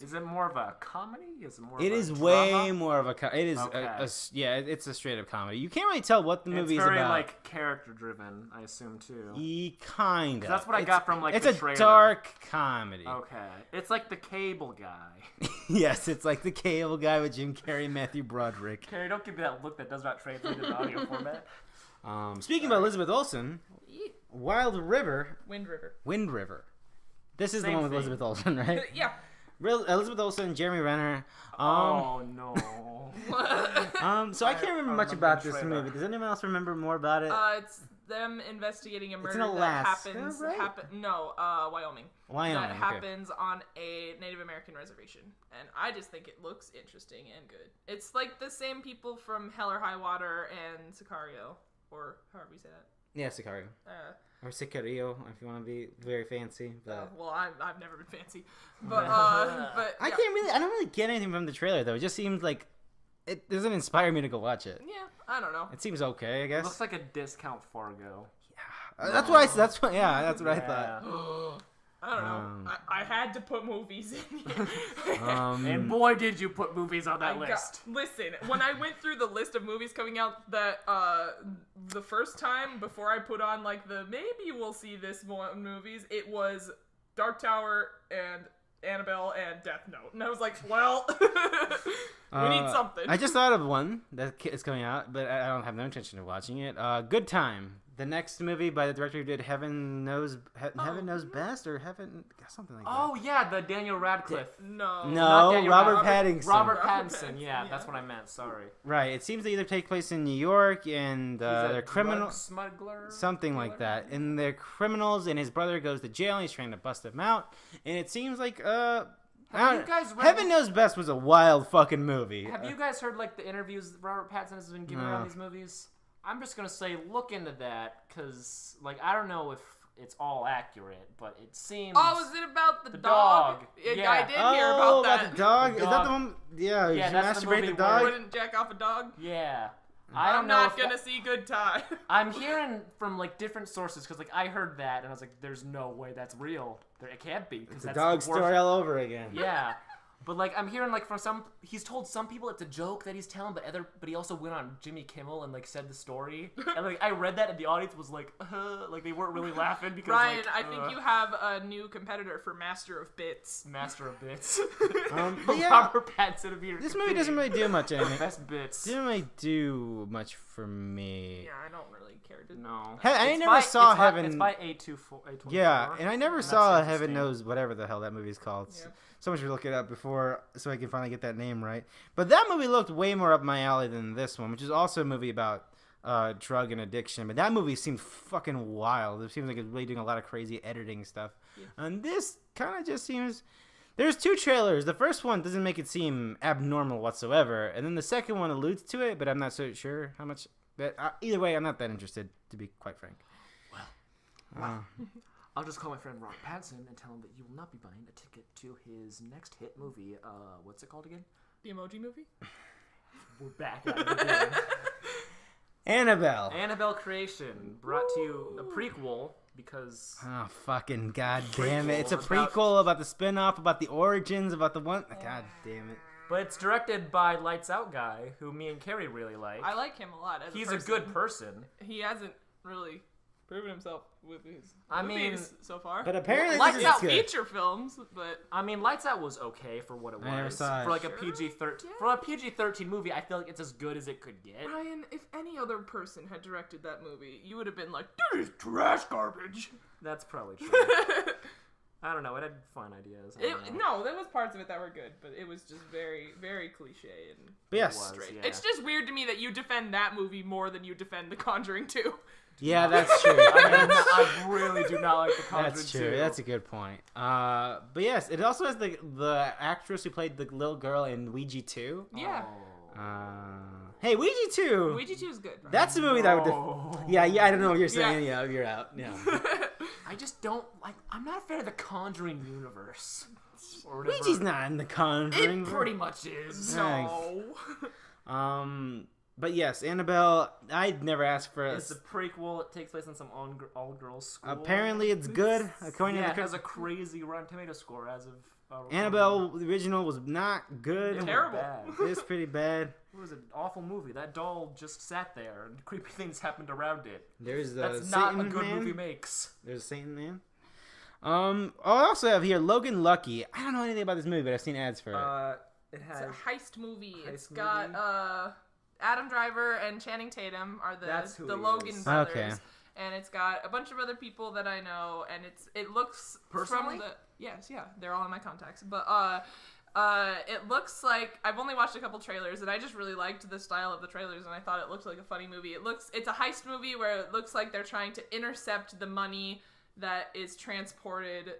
Is it more of a comedy? Is it more? It of a is drama? way more of a. It is Okay. it's a straight up comedy. You can't really tell what the movie's It's very about. like character driven, I assume too. Kind of. That's what I got from like It's the a trailer. dark comedy. Okay, it's like the Cable Guy. Yes, it's like the Cable Guy with Jim Carrey and Matthew Broderick. Carrie, don't give me that look that does not translate into audio format. Speaking about Elizabeth Olsen, Wind River. This is the Same one with thing. Elizabeth Olsen, right? Yeah. Elizabeth Olsen, Jeremy Renner. Oh no. So I can't remember much remember about the this trailer. movie. Does anyone else remember more about it? It's them investigating a murder in that Alaska, happens. right? Wyoming. Wyoming, That okay. happens on a Native American reservation, and I just think it looks interesting and good. It's like the same people from Hell or High Water and Sicario, or however you say that. Yeah, Sicario. Or Sicario, if you want to be very fancy. But Well, I've never been fancy, but yeah. I don't really get anything from the trailer though. It just seems like it doesn't inspire me to go watch it. Yeah, I don't know. It seems okay, I guess. Looks like a discount Fargo. That's what I thought. I don't know. I had to put movies in here. And boy, did you put movies on that list. Listen, when I went through the list of movies coming out that the first time before I put on like the maybe we'll see this movies, it was Dark Tower and Annabelle and Death Note, and I was like, well, we need something. I just thought of one that is coming out, but I don't have no intention of watching it. Good Time, the next movie by the director who did Heaven Knows Best, or something like that. Oh yeah, the Daniel Radcliffe. No, No, Daniel Robert Radcliffe. Pattinson. Robert Robert Pattinson. Pattinson, Yeah, yeah. that's what I meant. Sorry. Right. It seems to either take place in New York, and they're criminal, smuggler. something like that. And they're criminals, and his brother goes to jail, and he's trying to bust them out. And it seems like Have you guys read? Heaven Knows Best was a wild fucking movie. Have you guys heard like the interviews that Robert Pattinson has been giving around these movies? I'm just gonna say look into that because like I don't know if it's all accurate, but it seems. Oh, is it about the dog? Yeah, I did hear Oh, about that. the dog? The Is that dog. the one? Yeah, Yeah, you that's the masturbate movie the where- dog? Wouldn't jack off a dog? Yeah. I don't I'm know. not gonna see Good Time. I'm hearing from like different sources because like I heard that and I was like, "There's no way that's real. It can't be." It's a that's dog the worst- story all over again. Yeah, but like I'm hearing like from he's told some people it's a joke that he's telling, but he also went on Jimmy Kimmel and like said the story, and like I read that and the audience was like they weren't really laughing because Ryan, like, I think you have a new competitor for Master of Bits. Master of Bits. But yeah, Robert Pattinson of your this movie doesn't really do much anything. best bits. Didn't really do much for me. Yeah, I don't really care to. No, I It's never by- saw it's by- Heaven. It's by A24. Yeah, and I never that's saw interesting. Heaven Knows whatever the hell that movie's called. Yeah. Someone should look it up before so I can finally get that name right. But that movie looked way more up my alley than this one, which is also a movie about drug and addiction. But that movie seemed fucking wild. It seems like it's really doing a lot of crazy editing stuff. Yeah. And this kind of just seems... There's two trailers. The first one doesn't make it seem abnormal whatsoever. And then the second one alludes to it, but I'm not so sure how much... But either way, I'm not that interested, to be quite frank. Well. I'll just call my friend Robert Pattinson and tell him that you will not be buying a ticket to his next hit movie. What's it called again? The Emoji Movie? We're back at it again. Annabelle. Annabelle Creation, brought to you a prequel because Oh, fucking god damn it. It's a Prequel prequel about the spin-off, about the origins, about the one... God damn it. but it's directed by Lights Out guy, who me and Karrie really like. I like him a lot. As He's a a good person. He hasn't really proven himself with his I mean, movies so far. But apparently Lights this is Lights Out good. feature films, but I mean, Lights Out was okay for what it was. I never saw it. For like a Sure. PG-13 Yeah. for a PG-13 movie, I feel like it's as good as it could get. Ryan, if any other person had directed that movie, you would have been like, "This is trash garbage." That's probably true. I don't know. It had fun ideas. I don't know. No, there was parts of it that were good, but it was just very, very cliche and But yes. was. straight. Yeah. It's just weird to me that you defend that movie more than you defend The Conjuring 2. Yeah, that's true. I really do not like The Conjuring That's true. 2. That's a good point. But yes, it also has the actress who played the little girl in Ouija 2. Yeah. Hey, Ouija 2! Ouija 2 is good. Right? That's a movie that would... Oh. Yeah, I don't know what you're saying. Yeah, you're out. Yeah. I just don't like. I'm not a fan of the Conjuring universe. Or whatever. Ouija's not in the Conjuring. It pretty much is. No. But yes, Annabelle, I'd never asked for It's a prequel. It takes place in some all-girls school. Apparently it's good, according Yeah, to it has the... a crazy Rotten Tomato score as of. Annabelle, the original, was not good. It was Terrible. bad. It's pretty bad. It was an awful movie. That doll just sat there, and creepy things happened around it. There's the That's Satan not a good Man. movie makes. There's a Satan Man. I also have here Logan Lucky. I don't know anything about this movie, but I've seen ads for it. It It's has. a heist movie. It's Heist got movie? Adam Driver and Channing Tatum are That's who the he Logan is. brothers. Okay. And it's got a bunch of other people that I know, and it looks Personally? from the yes, yeah, they're all in my contacts. But it looks like I've only watched a couple trailers, and I just really liked the style of the trailers, and I thought it looked like a funny movie. It's a heist movie where it looks like they're trying to intercept the money that is transported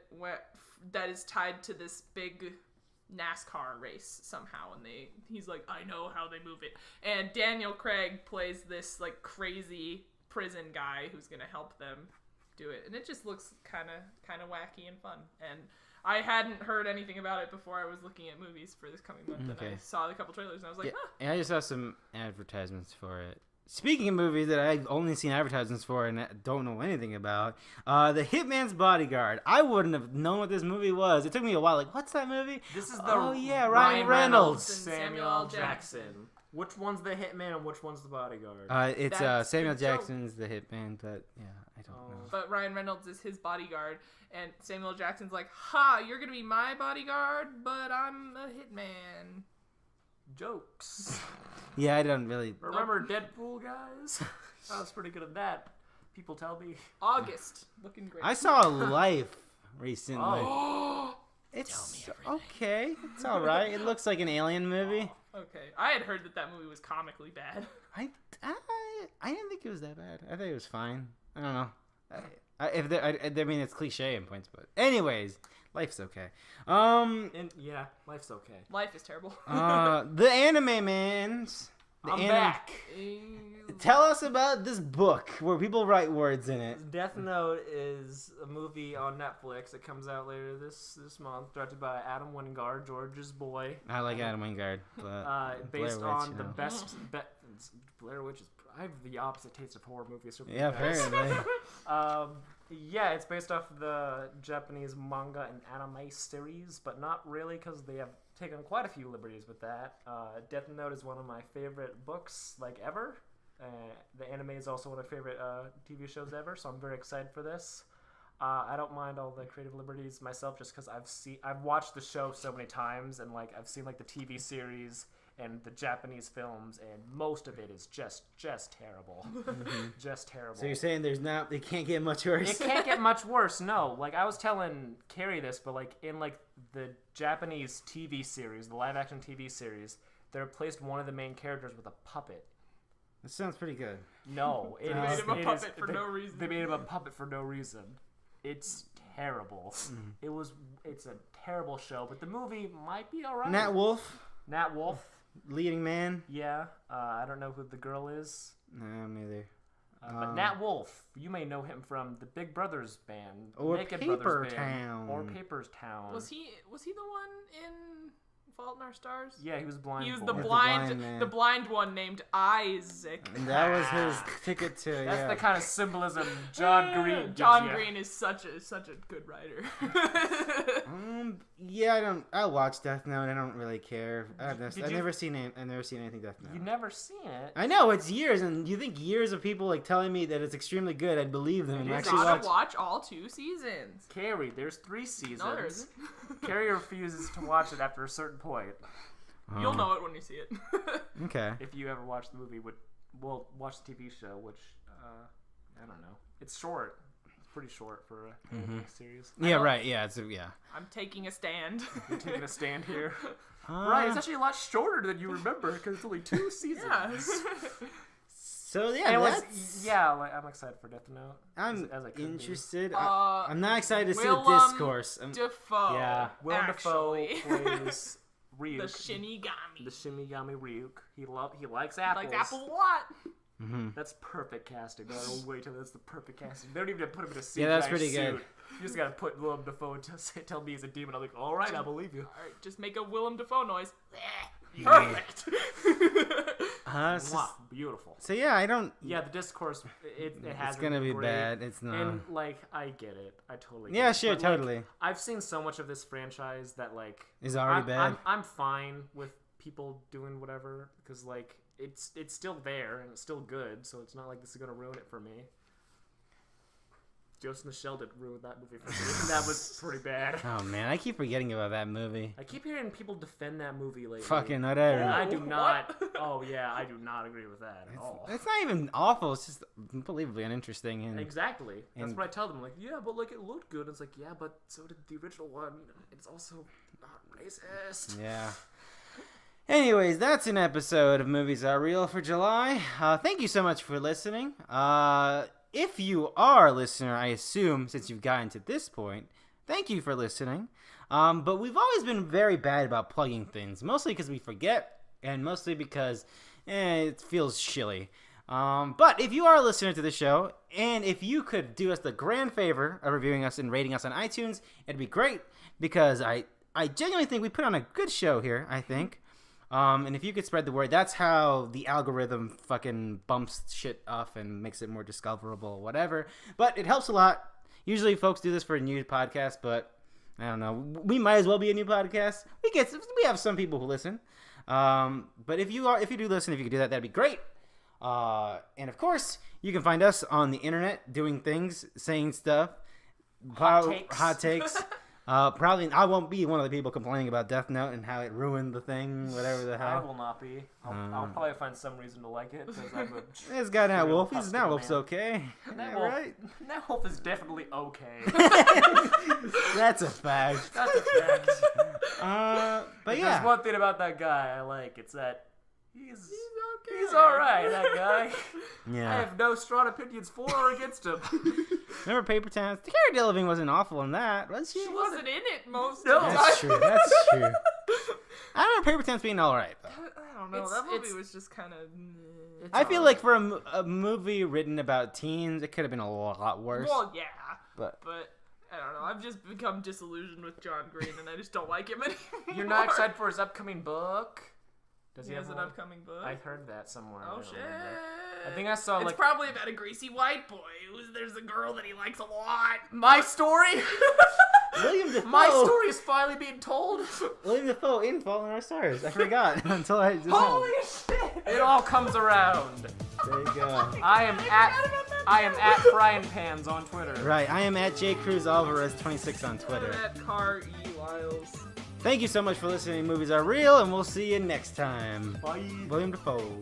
that is tied to this big NASCAR race somehow, and he's like, I know how they move it. And Daniel Craig plays this like crazy prison guy who's gonna help them do it, and it just looks kind of wacky and fun. And I hadn't heard anything about it before I was looking at movies for this coming month, Okay. and I saw the couple trailers, and I was like, huh. And I just saw some advertisements for it. Speaking of movies that I've only seen advertisements for and don't know anything about, The Hitman's Bodyguard. I wouldn't have known what this movie was. It took me a while. Like, what's that movie? This is the Oh, yeah, Ryan Reynolds. and Samuel L. Jackson. Which one's the hitman and which one's the bodyguard? It's That's Samuel the joke. Jackson's the hitman, but yeah, I don't know. But Ryan Reynolds is his bodyguard, and Samuel Jackson's like, "Ha, you're gonna be my bodyguard, but I'm a hitman." Jokes. Yeah, I don't really. Remember Deadpool, guys? I was pretty good at that. People tell me. August, looking great. I saw Life recently. Oh. It's okay. It's all right. It looks like an alien movie. Okay, I had heard that movie was comically bad. I didn't think it was that bad. I think it was fine. I don't know. I mean, it's cliche in points, but anyways, Life's okay. And yeah, life's okay. Life is terrible. The anime mans. I'm back. Tell us about this book where people write words in it. Death Note is a movie on Netflix. It comes out later this month, directed by Adam Wingard, George's boy. I like Adam Wingard, but based Blair Witch, on the best. Blair Witch is. I have the opposite taste of horror movies. Yeah, apparently. Yeah, it's based off the Japanese manga and anime series, but not really because they have taken quite a few liberties with that. Death Note is one of my favorite books, like, ever. The anime is also one of my favorite TV shows ever, so I'm very excited for this. I don't mind all the creative liberties myself, just because I've watched the show so many times, and like I've seen like the TV series and the Japanese films, and most of it is just terrible. Just terrible. So you're saying it can't get much worse? It can't get much worse, no. Like, I was telling Karrie this, but like in like the Japanese TV series, the live action TV series, they replaced one of the main characters with a puppet. That sounds pretty good. No, They made him a puppet for no reason. They made him a puppet for no reason. It's terrible. It's a terrible show, but the movie might be alright. Nat Wolff, leading man. Yeah, I don't know who the girl is. No, neither. But Nat Wolff, you may know him from the Big Brothers band, or Naked Paper Brothers Town, band, or Paper's Town. Was he the one in Fault in Our Stars? Yeah, he was blind. He was boy. the blind blind one named Isaac. And that was his ticket to. That's the kind of symbolism John Green. gives John you. Green is such a good writer. Yeah, I watch Death Note. I don't really care. I've never seen anything Death Note. You never seen it? I know it's years, and you think years of people like telling me that it's extremely good, I'd believe them and You actually gotta watch all 2 seasons. Karrie, there's 3 seasons. No, there isn't. Karrie refuses to watch it after a certain point. You'll know it when you see it. Okay. If you ever watch the movie, we'll watch the TV show, which I don't know. It's short. It's pretty short for a series. Yeah, right. Yeah, yeah. I'm taking a stand. You're taking a stand here. Right, it's actually a lot shorter than you remember because it's only 2 seasons. Yeah. So yeah, like, I'm excited for Death Note. I'm as I could be. interested. I'm not excited to see the Willem discourse. Dafoe. Yeah. Willem Dafoe actually. plays Ryuk. The Shinigami. The Shinigami Ryuk. He likes apples. Likes apples a lot. Mm-hmm. That's perfect casting. I don't wait till that's the perfect casting. They don't even put him in a CGI Yeah, that's pretty suit. good. You just gotta put Willem Dafoe to tell me he's a demon. I'm like, all right, I believe you. All right, just make a Willem Dafoe noise. Perfect. Wow, beautiful. So yeah, I don't. Yeah, the discourse it has. It's gonna be great. bad. It's not. And like, I get it. I totally. Get Yeah, it. sure, But, like, totally. I've seen so much of this franchise that like Is already bad. I'm fine with people doing whatever because like it's still there and it's still good, so it's not like this is gonna ruin it for me. Ghost in the Shell did ruin that movie for me. And that was pretty bad. Oh man, I keep forgetting about that movie. I keep hearing people defend that movie lately. Fucking whatever. And I do not. Oh yeah, I do not agree with that at all. It's not even awful. It's just unbelievably uninteresting. And Exactly. That's and- what I tell them. Like, yeah, but like it looked good. It's like, yeah, but so did the original one. It's also not racist. yeah. Anyways, that's an episode of Movies Are Real for July. Thank you so much for listening. If you are a listener, I assume, since you've gotten to this point, thank you for listening. But we've always been very bad about plugging things, mostly because we forget, and mostly because it feels shilly. But if you are a listener to the show, and if you could do us the grand favor of reviewing us and rating us on iTunes, it'd be great, because I genuinely think we put on a good show here, I think. And if you could spread the word, that's how the algorithm fucking bumps shit off and makes it more discoverable, whatever. But it helps a lot. Usually folks do this for a new podcast, but I don't know. We might as well be a new podcast. We have some people who listen. But if you do listen, if you could do that, that'd be great. And of course, you can find us on the internet doing things, saying stuff, hot takes. Probably I won't be one of the people complaining about Death Note and how it ruined the thing, whatever the hell. I will not be. I'll probably find some reason to like it. This guy Nat Wolf, he's Nat Wolf's okay. Nat Wolf, right? Nat Wolf is definitely okay. That's a fact. That's a fact. But yeah. There's one thing about that guy I like. It's that he's okay. He's all right. That guy. Yeah. I have no strong opinions for or against him. Remember Paper Towns? Cara Delevingne wasn't awful in that, was she? She wasn't in it most No. of the time. That's true. That's true. I remember Paper Towns being all right though. I don't know. That movie was just kind of. I feel like for a movie written about teens, it could have been a lot worse. Well, yeah, but I don't know. I've just become disillusioned with John Green, and I just don't like him anymore. You're not excited for his upcoming book? Does he has an upcoming book? I heard that somewhere. Oh shit! I think I saw it's like probably about a greasy white boy. There's a girl that he likes a lot. my story. William Dafoe. My story is finally being told. William Dafoe in Fault in Our Stars. I forgot until I just. Holy shit! It all comes around. There you go. I am at Frying Pans on Twitter. Right, I am at J Cruz Alvarez 26 on Twitter. At Karrie Lyles. Thank you so much for listening. Movies Are Real, and we'll see you next time. Bye. William Dafoe.